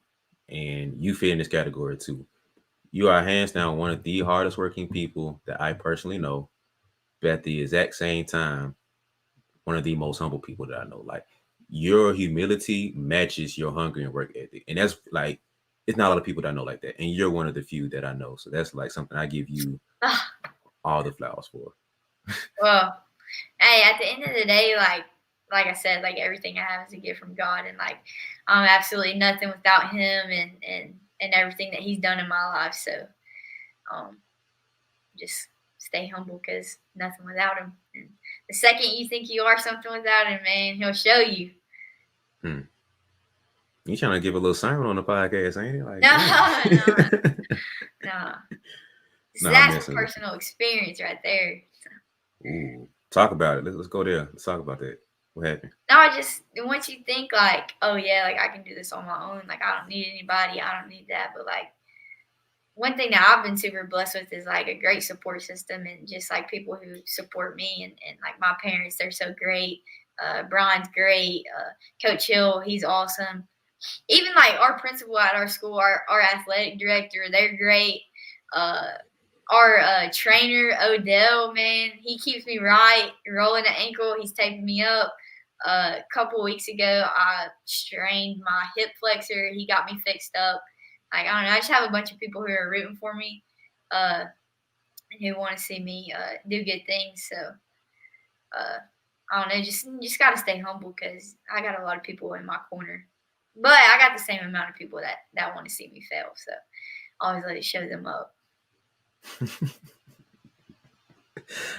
and you fit in this category too. You are hands down one of the hardest working people that I personally know, but at the exact same time, one of the most humble people that I know. Like, your humility matches your hunger and work ethic. And that's like, it's not a lot of people that I know like that. And you're one of the few that I know. So that's like something I give you all the flowers for. Well, hey, at the end of the day, like I said, like everything I have is a gift from God, and like I'm absolutely nothing without Him and everything that He's done in my life. So, just stay humble, because nothing without Him. And the second you think you are something without Him, man, He'll show you. You trying to give a little sermon on the podcast, ain't it? Like, no. That's a personal experience right there. Ooh, talk about it. Let's go there. Let's talk about that. What happened? No, once you think like, oh yeah, like I can do this on my own. Like I don't need anybody. I don't need that. But like one thing that I've been super blessed with is like a great support system, and just like people who support me, and like my parents, they're so great. Brian's great. Coach Hill, he's awesome. Even like our principal at our school, our athletic director, they're great. Our trainer, Odell, man, he keeps me right. Rolling an ankle, he's taping me up. A couple weeks ago, I strained my hip flexor. He got me fixed up. Like, I don't know. I just have a bunch of people who are rooting for me, who want to see me do good things. So, I don't know. Just got to stay humble, because I got a lot of people in my corner. But I got the same amount of people that want to see me fail. So, I always let it show them up.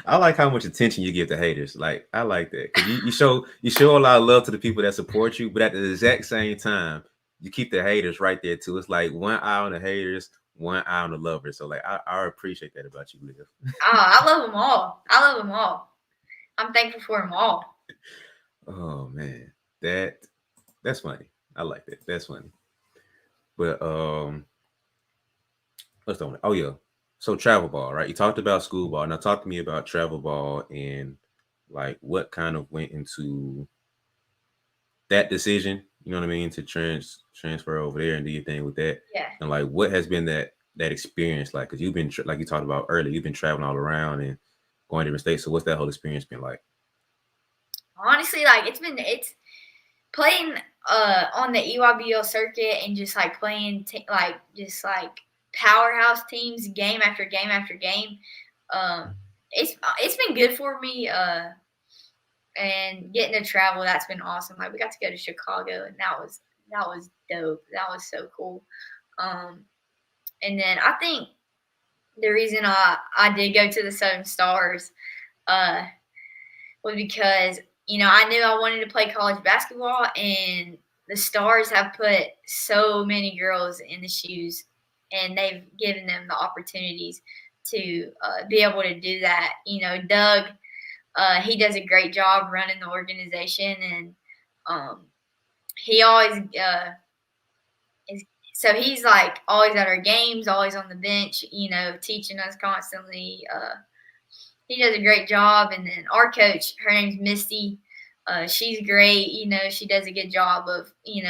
I like how much attention you give to haters. Like, I like that, because you show a lot of love to the people that support you, but at the exact same time, you keep the haters right there too. It's like one eye on the haters, one eye on the lover. So like I appreciate that about you, Liv. I love them all. I love them all. I'm thankful for them all. Oh man, that's funny. I like that. That's funny. But what's the one? Oh yeah. So travel ball, right? You talked about school ball. Now talk to me about travel ball and like what kind of went into that decision. You know what I mean? To transfer over there and do your thing with that. Yeah. And like, what has been that experience like? Because you've been like you talked about earlier, you've been traveling all around and going to different states. So what's that whole experience been like? Honestly, like it's playing on the EYBL circuit and just like playing just like powerhouse teams game after game after game. It's been good for me. And getting to travel, that's been awesome. Like we got to go to Chicago, and that was dope. That was so cool. And then I think the reason I did go to the Southern Stars was because I knew I wanted to play college basketball, and the Stars have put so many girls in the shoes, and they've given them the opportunities to be able to do that. Doug, he does a great job running the organization, and he always is. So he's like always at our games, always on the bench, teaching us constantly. He does a great job. And then our coach, her name's Misty. She's great. She does a good job of, being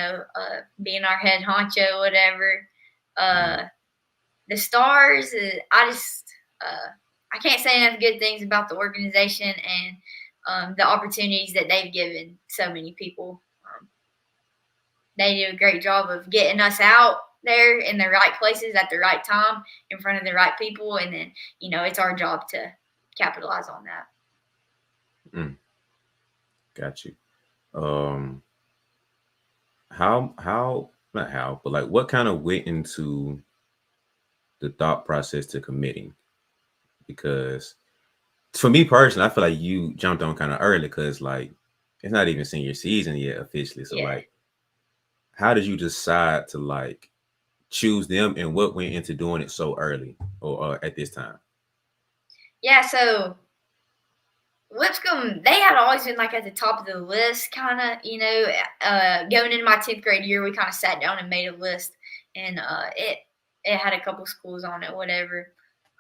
our head honcho, whatever. The Stars, I can't say enough good things about the organization and the opportunities that they've given so many people. They do a great job of getting us out there in the right places at the right time in front of the right people. And then, it's our job to capitalize on that. Got you. How not how, but like what kind of went into the thought process to committing? Because for me personally, I feel like you jumped on kind of early because like it's not even senior season yet officially. So like, how did you decide to like choose them, and what went into doing it so early or at this time? Yeah, so Lipscomb, they had always been like at the top of the list, kind of. Going into my 10th grade year, we kind of sat down and made a list, and it had a couple schools on it, whatever.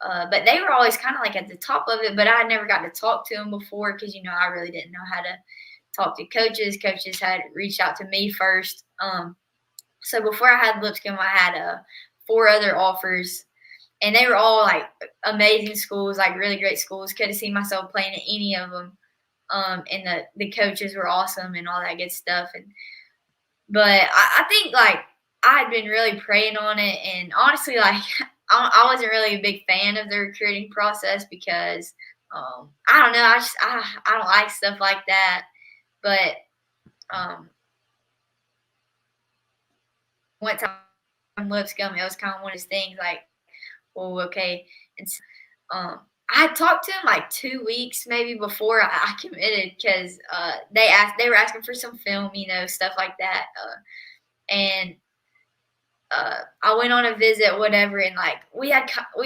But they were always kind of like at the top of it. But I never got to talk to them before because I really didn't know how to talk to coaches. Coaches had reached out to me first. So before I had Lipscomb, I had 4 other offers. And they were all like amazing schools, like really great schools. Could have seen myself playing at any of them. And the coaches were awesome and all that good stuff. But I think like I had been really praying on it, and honestly, like I wasn't really a big fan of the recruiting process because I don't know, I don't like stuff like that. But one time Lipscomb, it was kind of one of those things like, well, okay. And so, I talked to him like 2 weeks maybe before I committed because they were asking for some film, stuff like that. And I went on a visit, whatever, and like we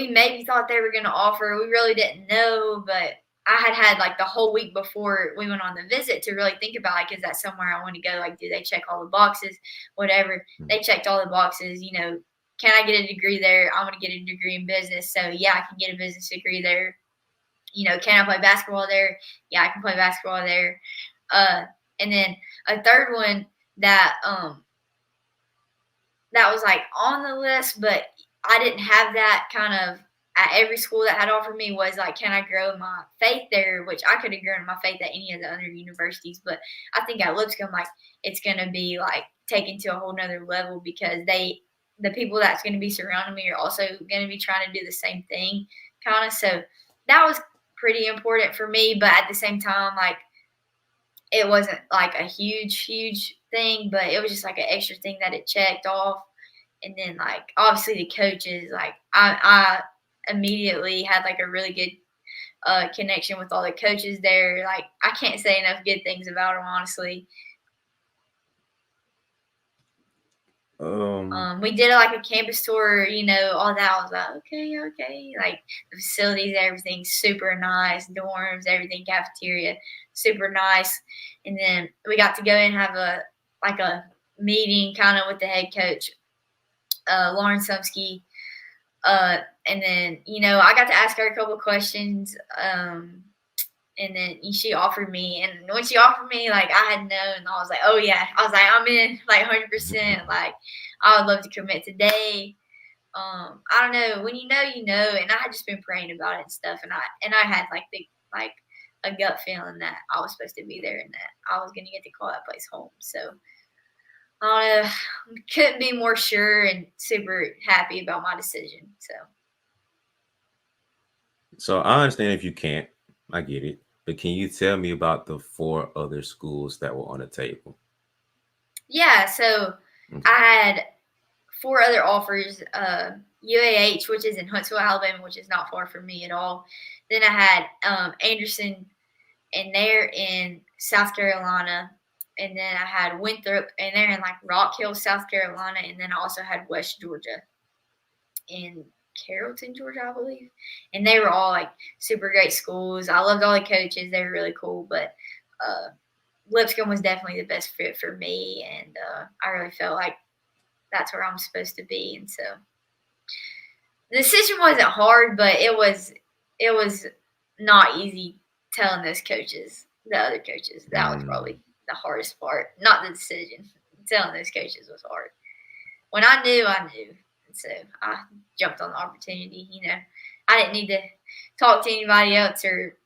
maybe thought they were going to offer. We really didn't know, but I had like the whole week before we went on the visit to really think about like, is that somewhere I want to go? Like, do they check all the boxes? Whatever. They checked all the boxes. Can I get a degree there? I want to get a degree in business. So yeah, I can get a business degree there. Can I play basketball there? Yeah, I can play basketball there. And then a third one that was like on the list, but I didn't have that kind of at every school that had offered me was like, can I grow my faith there? Which I could have grown my faith at any of the other universities, but I think at Lipscomb, like it's going to be like taken to a whole nother level because the people that's going to be surrounding me are also going to be trying to do the same thing, kind of. So that was pretty important for me, but at the same time, like it wasn't like a huge thing, but it was just like an extra thing that it checked off. And then like obviously the coaches, like I immediately had like a really good connection with all the coaches there. Like I can't say enough good things about them, honestly. We did like a campus tour, all that. I was like, okay. Like the facilities, everything's super nice, dorms, everything, cafeteria, super nice. And then we got to go in and have a meeting kind of with the head coach, Lauren Sumsky. And then, I got to ask her a couple of questions. And then she offered me, and when she offered me, like I had known, I was like, oh yeah, I was like, I'm in, like 100%. Like I would love to commit today. I don't know, when you know, and I had just been praying about it and stuff, and I had like a gut feeling that I was supposed to be there and that I was gonna get to call that place home. So I don't know, couldn't be more sure and super happy about my decision. So I understand if you can't, I get it. But can you tell me about the 4 other schools that were on the table? Yeah, so Okay. I had 4 other offers. UAH, which is in Huntsville, Alabama, which is not far from me at all. Then I had Anderson, and they're in South Carolina. And then I had Winthrop, and they're in like Rock Hill, South Carolina. And then I also had West Georgia in Carrollton, Georgia, I believe. And they were all like super great schools. I loved all the coaches. They were really cool. But Lipscomb was definitely the best fit for me. And I really felt like that's where I'm supposed to be. And so the decision wasn't hard, but it was not easy telling those coaches, the other coaches. That was probably the hardest part. Not the decision. Telling those coaches was hard. When I knew, I knew. And so I jumped on the opportunity. I didn't need to talk to anybody else or,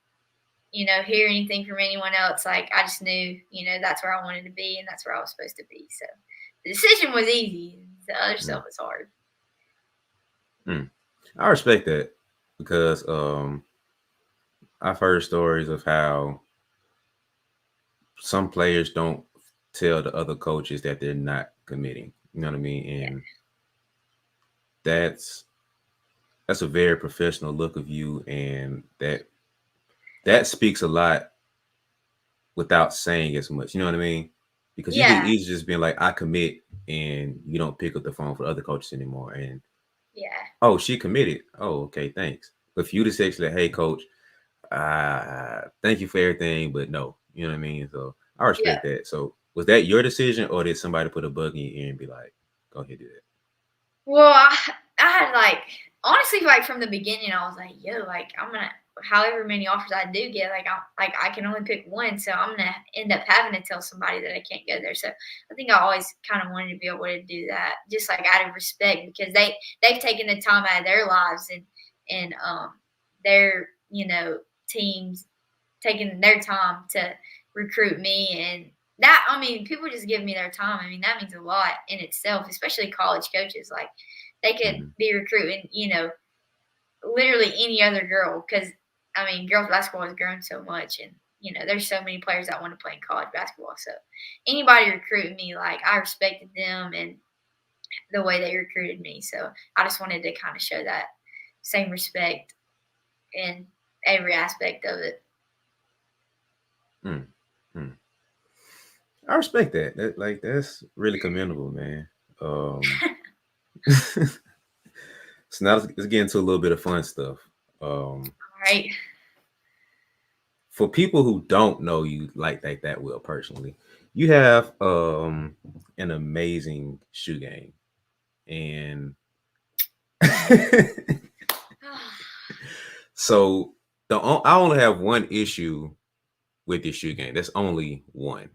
hear anything from anyone else. Like I just knew, that's where I wanted to be and that's where I was supposed to be. So the decision was easy. The other stuff was hard. I respect that because I've heard stories of how some players don't tell the other coaches that they're not committing. You know what I mean? And that's a very professional look of you, and that speaks a lot without saying as much. You know what I mean? Because you could easily just be like, I commit, and you don't pick up the phone for other coaches anymore. And oh, she committed. Oh, okay, thanks. But for you to say, hey, coach, thank you for everything, but no, you know what I mean? So I respect that. So was that your decision, or did somebody put a bug in your ear and be like, go ahead, do that? Well, I had honestly, from the beginning, I was like, yo, I'm gonna, however many offers I do get, I can only pick one, so I'm gonna end up having to tell somebody that I can't go there. So I think I always kind of wanted to be able to do that, just out of respect, because they've taken the time out of their lives and their teams taking their time to recruit me, and that, people just give me their time. That means a lot in itself, especially college coaches. Like they could be recruiting, literally any other girl, because girls basketball has grown so much, and there's so many players that want to play in college basketball. So anybody recruiting me, I respected them and the way they recruited me. So I just wanted to kind of show that same respect in every aspect of it. I respect that. That's really commendable, man. So now let's get into a little bit of fun stuff. All right. For people who don't know you like that well personally, you have an amazing shoe game, and so I only have one issue with your shoe game. That's only one.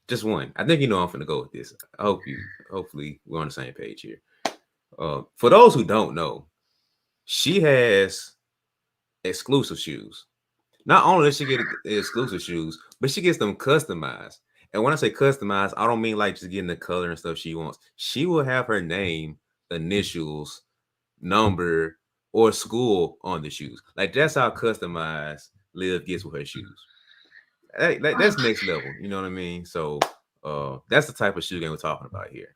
Just one. I think I'm finna go with this. Hopefully we're on the same page here. For those who don't know, she has exclusive shoes. Not only does she get exclusive shoes, but she gets them customized. And when I say customized, I don't mean just getting the color and stuff she wants. She will have her name, initials, number, or school on the shoes. That's how customized Liv gets with her shoes. That's next level. You know what I mean? So that's the type of shoe game we're talking about here.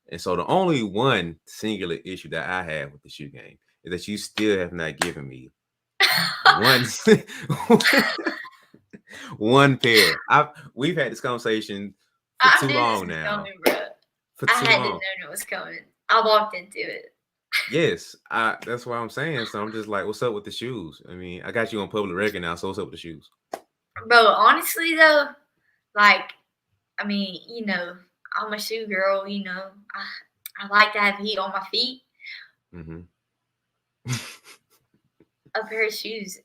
And so the only one singular issue that I have with the shoe game is that you still have not given me one pair. We've had this conversation for too long now. for I too had to long. know it was coming. I walked into it. Yes, that's what I'm saying. So I'm just like, what's up with the shoes? I mean, I got you on public record now, so what's up with the shoes? Bro, honestly though, like, I mean, you know, I'm a shoe girl, you know. I like to have heat on my feet. Mm-hmm. A pair of shoes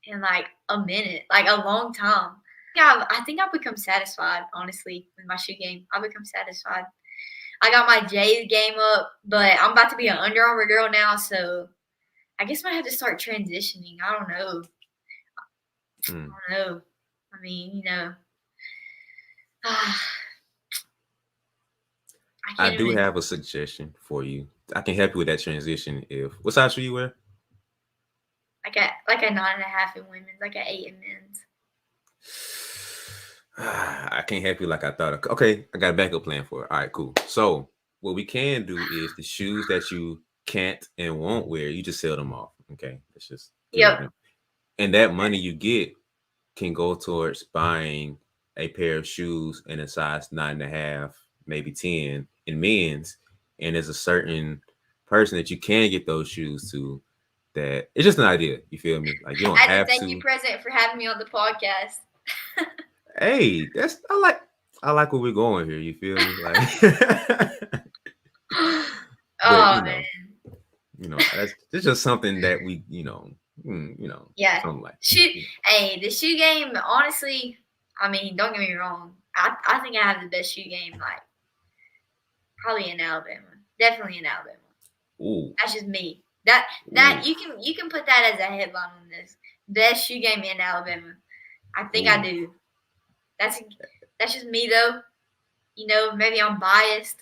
in like a minute, like a long time. Yeah, I think I've become satisfied, honestly, with my shoe game. I've become satisfied. I got my J's game up, but I'm about to be an Under Armour girl now, so I guess I might have to start transitioning. I don't know. I don't know. I mean, you know, I I can't do even. have a suggestion for you. I can help you with that transition. If what size shoe you wear? Like a 9.5 in women's, like an 8 in men's. I can't help you like I thought. Okay, I got a backup plan for it. All right, cool. So what we can do is the shoes that you can't and won't wear, you just sell them off. Okay, let's just get rid of Yep. them. And that money you get can go towards buying a pair of shoes in a size 9.5, maybe 10 in men's. And there's a certain person that you can get those shoes to. That it's just an idea. You feel me? Like you don't As a have thank you to. present for having me on the podcast. Hey, that's I like where we're going here. You feel me? Like, but Oh man. that's it's just something that we, Yeah. something like Shoe. that. Hey, the shoe game. Honestly, I mean, don't get me wrong. I think I have the best shoe game. Like probably in Alabama. Definitely in Alabama. Ooh, That's just me. That you can put that as a headline on this. Best shoe game in Alabama. I think I do. That's just me though. You know, maybe I'm biased,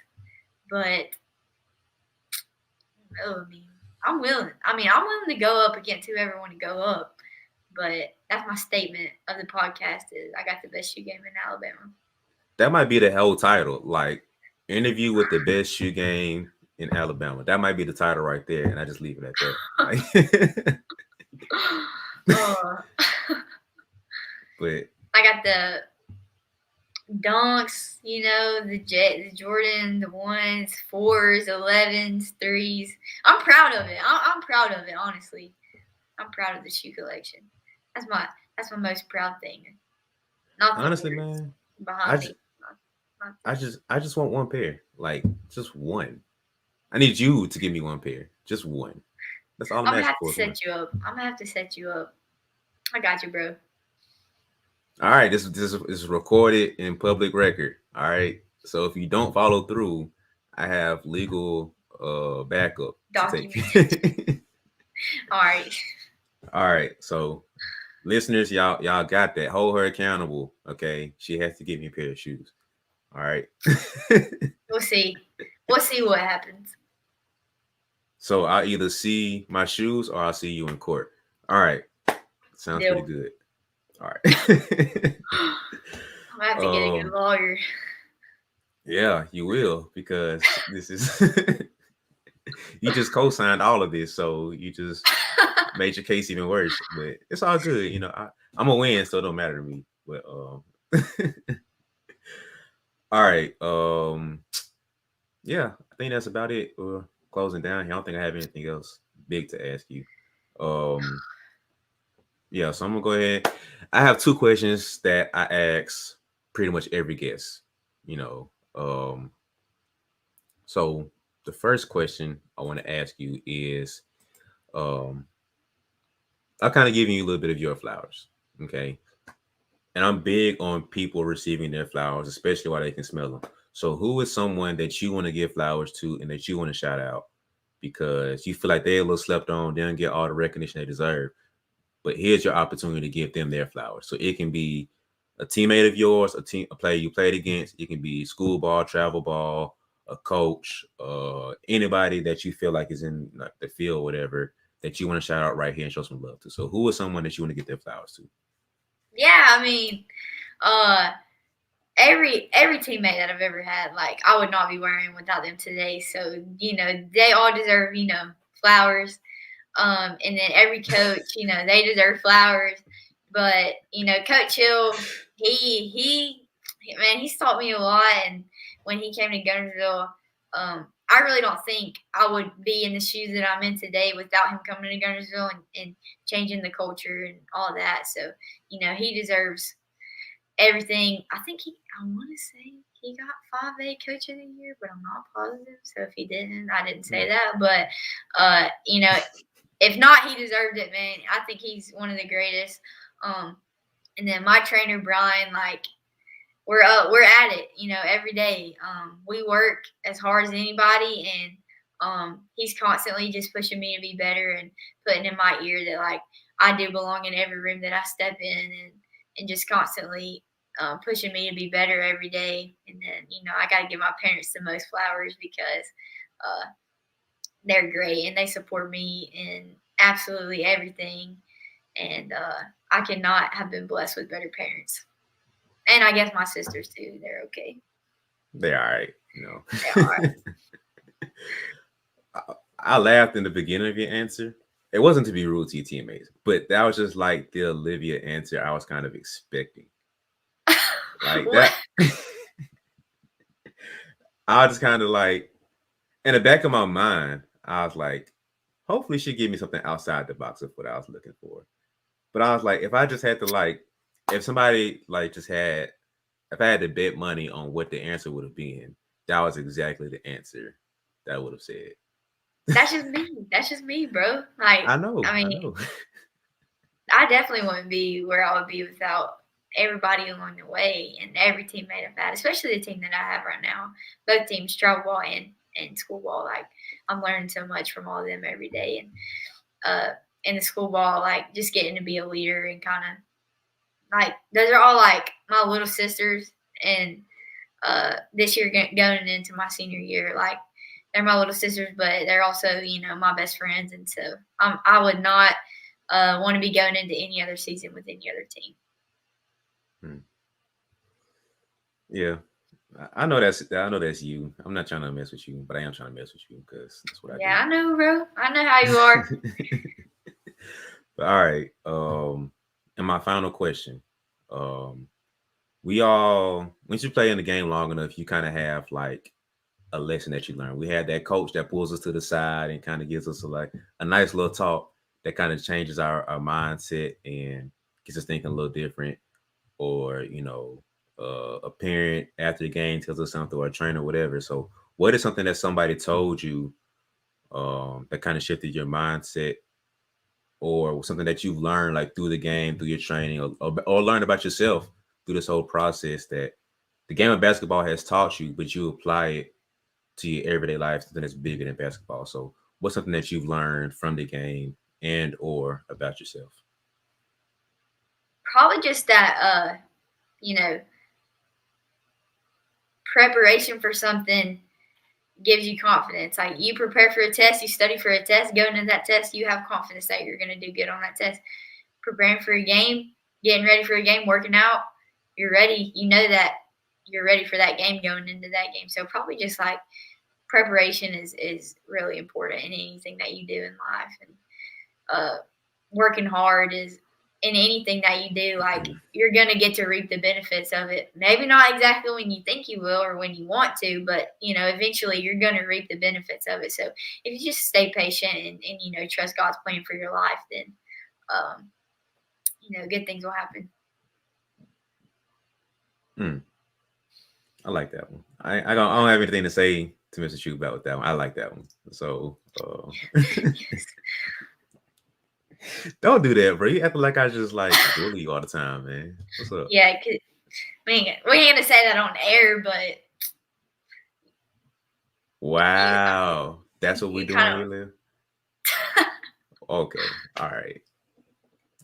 but I mean, I'm willing. I'm willing to go up against whoever want to go up. But that's my statement of the podcast is I got the best shoe game in Alabama. that might be the whole title. Like, interview with the best shoe game in Alabama. That might be the title right there, and I just leave it at that. Like, but I got the dunks, you know, the Jordan, the ones, 4s, 11s, 3s. I'm proud of it. I'm proud of it, honestly. I'm proud of the shoe collection. That's my most proud thing. Not the honestly, words man, behind me. I just want one pair. Like, just one. I need you to give me one pair. Just one. That's all I'm gonna asking have to for. set you up. I'm gonna have to set you up. I got you, bro. All right, this is recorded in public record. All right, so if you don't follow through, I have legal backup to take. All right. All right, so listeners, y'all got that. Hold her accountable. Okay, she has to get me a pair of shoes. All right. We'll see. We'll see what happens. So I'll either see my shoes or I'll see you in court. All right, sounds pretty good. All right. I'm gonna have to get a good lawyer. Yeah, you will, because this is you just co-signed all of this, so you just made your case even worse. But it's all good, I'm a win, so it don't matter to me. But all right, yeah, I think that's about it. Closing down here. I don't think I have anything else big to ask you. Yeah, so I'm gonna go ahead. I have two questions that I ask pretty much every guest. So the first question I want to ask you is, um, I'll kind of giving you a little bit of your flowers, okay? And I'm big on people receiving their flowers, especially while they can smell them. So who is someone that you want to give flowers to and that you want to shout out because you feel like they're a little slept on, they don't get all the recognition they deserve? But here's your opportunity to give them their flowers. So it can be a teammate of yours, a player you played against. It can be school ball, travel ball, a coach, anybody that you feel like is in like the field, whatever, that you want to shout out right here and show some love to. So who is someone that you want to get their flowers to? Yeah, every teammate that I've ever had, like I would not be wearing without them today. So they all deserve flowers. And then every coach, they deserve flowers. But Coach Hill, he man, he's taught me a lot. And when he came to Gunnersville, I really don't think I would be in the shoes that I'm in today without him coming to Gunnersville and changing the culture and all that. So, he deserves everything. I think I want to say he got 5A Coach of the Year, but I'm not positive. So if he didn't, I didn't say that. But, if not, he deserved it, man. I think he's one of the greatest. And then my trainer, Brian, we're at it, every day. We work as hard as anybody, and he's constantly just pushing me to be better and putting in my ear that I do belong in every room that I step in, and just constantly pushing me to be better every day. And then I got to give my parents the most flowers because they're great and they support me in absolutely everything. And I cannot have been blessed with better parents. And I guess my sisters too. They're okay. They're all right. They are. I laughed in the beginning of your answer. It wasn't to be rude to your teammates, but that was just like the Olivia answer I was kind of expecting. Like that. I was just kind of like, in the back of my mind, I was like, hopefully she give me something outside the box of what I was looking for. But I was like, if I just had to if somebody if I had to bet money on what the answer would have been, that was exactly the answer that I would have said. That's just me. That's just me, bro. I know. I definitely wouldn't be where I would be without everybody along the way and every teammate I've had, especially the team that I have right now. Both teams, travel ball and school ball. I'm learning so much from all of them every day. And in the school ball, just getting to be a leader and kind of those are all my little sisters. And this year going into my senior year, they're my little sisters, but they're also my best friends. And so I would not want to be going into any other season with any other team. Yeah, I know that's you. I'm not trying to mess with you, but I am trying to mess with you because that's what I do. Yeah, I know, bro. I know how you are. But all right. And my final question. We all, once you play in the game long enough, you kind of have a lesson that you learn. We had that coach that pulls us to the side and kind of gives us a nice little talk that kind of changes our mindset and gets us thinking a little different. Or a parent after the game tells us something, or a trainer, whatever. So what is something that somebody told you that kind of shifted your mindset, or something that you've learned through the game, through your training, or learned about yourself through this whole process that the game of basketball has taught you, but you apply it to your everyday life, something that's bigger than basketball? So what's something that you've learned from the game and or about yourself? Probably just that, preparation for something gives you confidence. You prepare for a test, you study for a test, going into that test, you have confidence that you're going to do good on that test. Preparing for a game, getting ready for a game, working out, you're ready. You know that you're ready for that game going into that game. So probably just preparation is really important in anything that you do in life. And working hard is in anything that you do, you're going to get to reap the benefits of it. Maybe not exactly when you think you will or when you want to, but, eventually you're going to reap the benefits of it. So if you just stay patient and trust God's plan for your life, then, good things will happen. I like that one. I don't have anything to say to Mr. Shoe about with that one. I like that one. So don't do that, bro. You act like I just bully you all the time, man. What's up? Yeah, we ain't gonna say that on air, but wow, that's what we're doing here, Liv. Okay, all right.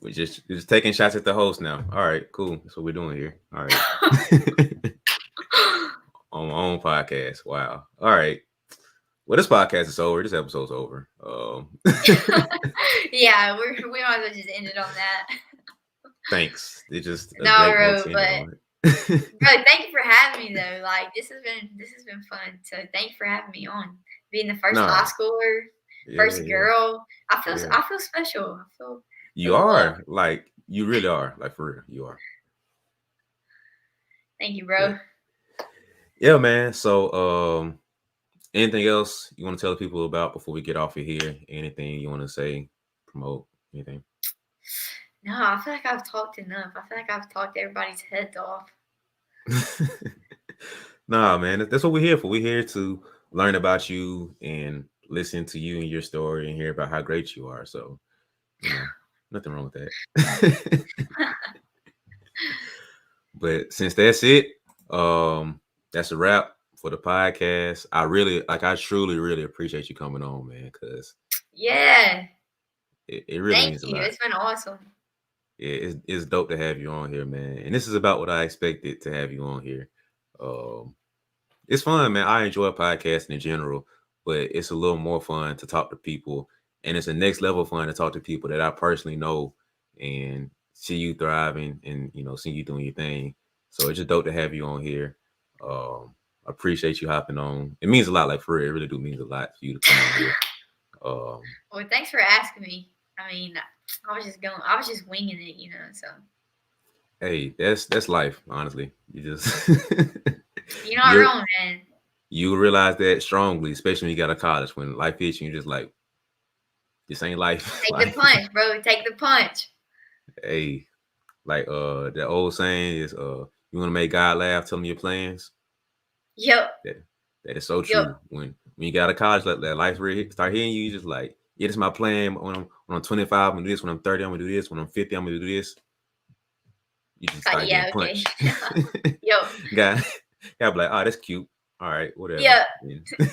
We're just taking shots at the host now. All right, cool. That's what we're doing here. All right. On my own podcast. Wow. All right. Well, this podcast is over. This episode's over. Yeah, we might as well just end it on that. Thanks. It's just bro, but bro, thank you for having me though. This has been fun. So thank you for having me on. Being the first high schooler, first girl. I feel special. You are you really are for real. You are. Thank you, bro. Yeah, man. So Anything else you want to tell people about before we get off of here? Anything you want to say, promote, anything? No, I feel like I've talked enough. I feel like I've talked everybody's heads off. Nah, man, that's what we're here for. We're here to learn about you and listen to you and your story and hear about how great you are. So, nothing wrong with that. But since that's it, that's a wrap for the podcast. I truly, really appreciate you coming on, man, because Yeah. it really Thank means a you. lot. It's been awesome. Yeah, it's dope to have you on here, man. And this is about what I expected to have you on here. It's fun, man. I enjoy podcasting in general, but it's a little more fun to talk to people, and it's a next level fun to talk to people that I personally know and see you thriving and see you doing your thing. So it's just dope to have you on here. I appreciate you hopping on. It means a lot, like for real. It really do means a lot for you to come on here. Well, thanks for asking me. I mean, I was just winging it, so. Hey, that's life, honestly. You just You're not wrong, man. You realize that strongly, especially when you got to college. When life hits you, you're just like, this ain't life. Take the punch, bro. Take the punch. Hey, like the old saying is you want to make God laugh, tell him your plans. Yep. That is so true. Yep. When you got to college, that life really start hitting you, you just like, yeah, this is my plan. When I'm 25, I'm gonna do this. When I'm 30, I'm gonna do this. When I'm 50, I'm gonna do this. You just start getting punched. Yep. Gotta be like, oh, that's cute. All right, whatever. Yeah.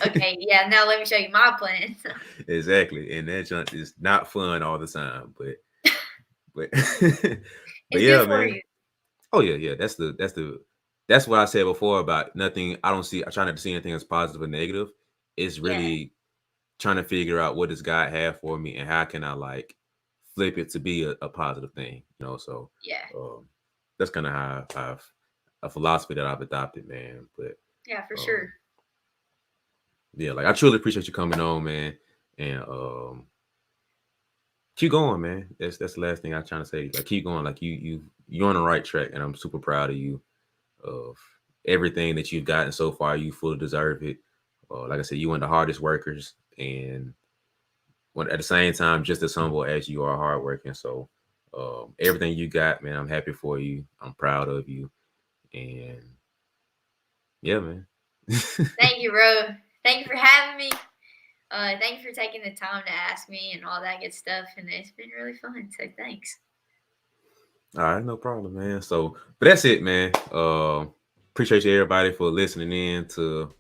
Okay. Yeah. Now let me show you my plan. Exactly, and that junk is not fun all the time, but it's yeah, good man. For you. Oh yeah. That's what I said before about nothing. I try not to see anything as positive or negative. It's really trying to figure out what does God have for me and how can I like flip it to be a positive thing, So that's kind of how I've a philosophy that I've adopted, man. But yeah, for sure. Yeah, like I truly appreciate you coming on, man, and keep going, man. That's the last thing I'm trying to say. Like keep going, like you're on the right track, and I'm super proud of you of everything that you've gotten so far. You fully deserve it. Like I said, you one of the hardest workers, and at the same time, just as humble as you are hardworking. So everything you got, man, I'm happy for you. I'm proud of you, and yeah, man. Thank you, bro. Thank you for having me. Thank you for taking the time to ask me and all that good stuff. And it's been really fun. So thanks. All right, no problem, man. So, but that's it, man. Appreciate you everybody for listening in to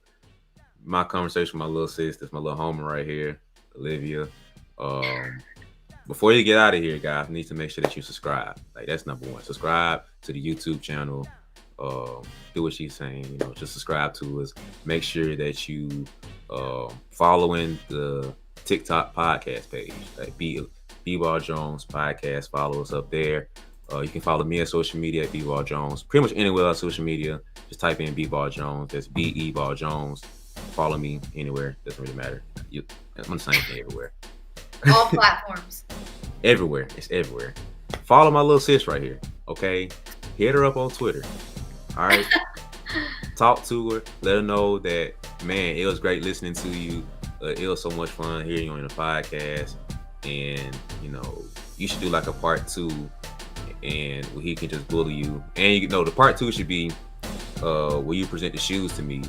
my conversation with my little sis. That's my little homie right here, Olivia. Before you get out of here, guys, you need to make sure that you subscribe. Like that's number one. Subscribe to the YouTube channel. Do what she's saying, just subscribe to us. Make sure that you following the TikTok podcast page, like BeBall Jones podcast. Follow us up there. You can follow me on social media at BeBall Jones. Pretty much anywhere on social media, just type in BeBall Jones. That's BeBall Jones. Follow me anywhere. Doesn't really matter. I'm the same thing everywhere. All platforms. Everywhere. It's everywhere. Follow my little sis right here. Okay, hit her up on Twitter. All right. Talk to her. Let her know that, man, it was great listening to you. It was so much fun hearing you on the podcast. And, you should do like a part 2 and where he can just bully you. And, the part 2 should be where you present the shoes to me.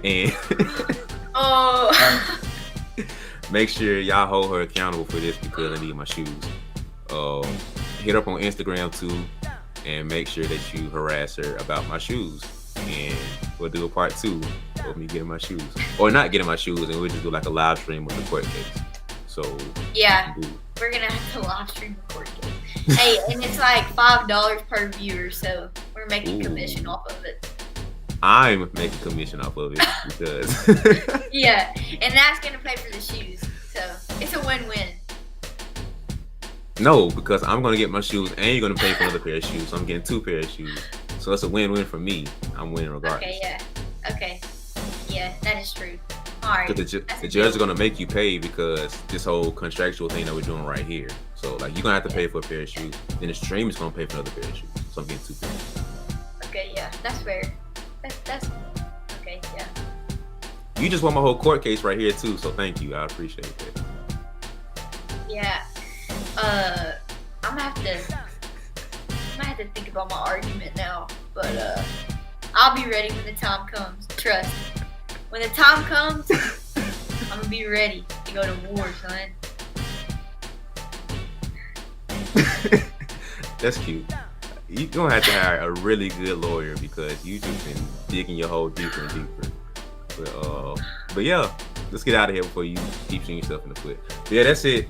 And make sure y'all hold her accountable for this because I need my shoes. Hit up on Instagram too. And make sure that you harass her about my shoes. And we'll do a part 2 of me getting my shoes. Or not getting my shoes, and we'll just do like a live stream with the court case. So yeah, we're gonna have to live stream the court case. Hey, and it's like $5 per viewer, so we're making commission off of it. I'm making commission off of it because yeah, and that's gonna pay for the shoes. So it's a win-win. No, because I'm going to get my shoes and you're going to pay for another pair of shoes. So I'm getting 2 pairs of shoes. So it's a win-win for me. I'm winning regardless. Okay, yeah. Okay. Yeah, that is true. All right. Because the judge is going to make you pay because this whole contractual thing that we're doing right here. So, like, you're going to have to pay for a pair of shoes. Then the stream is going to pay for another pair of shoes. So I'm getting 2 pairs. Okay, yeah. That's fair. That's okay, yeah. You just won my whole court case right here too, so thank you. I appreciate that. Yeah. I'm gonna have to think about my argument now, but I'll be ready when the time comes. Trust. When the time comes, I'm gonna be ready to go to war, son. That's cute. You're gonna have to hire a really good lawyer because you just been digging your hole deeper and deeper. But yeah, let's get out of here before you keep shooting yourself in the foot. But yeah, that's it.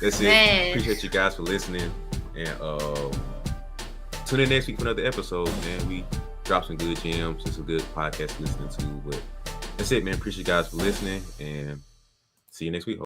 That's it. Appreciate you guys for listening, and tune in next week for another episode. Man, we drop some good gems. It's a good podcast to listen to. But that's it, man. Appreciate you guys for listening, and see you next week.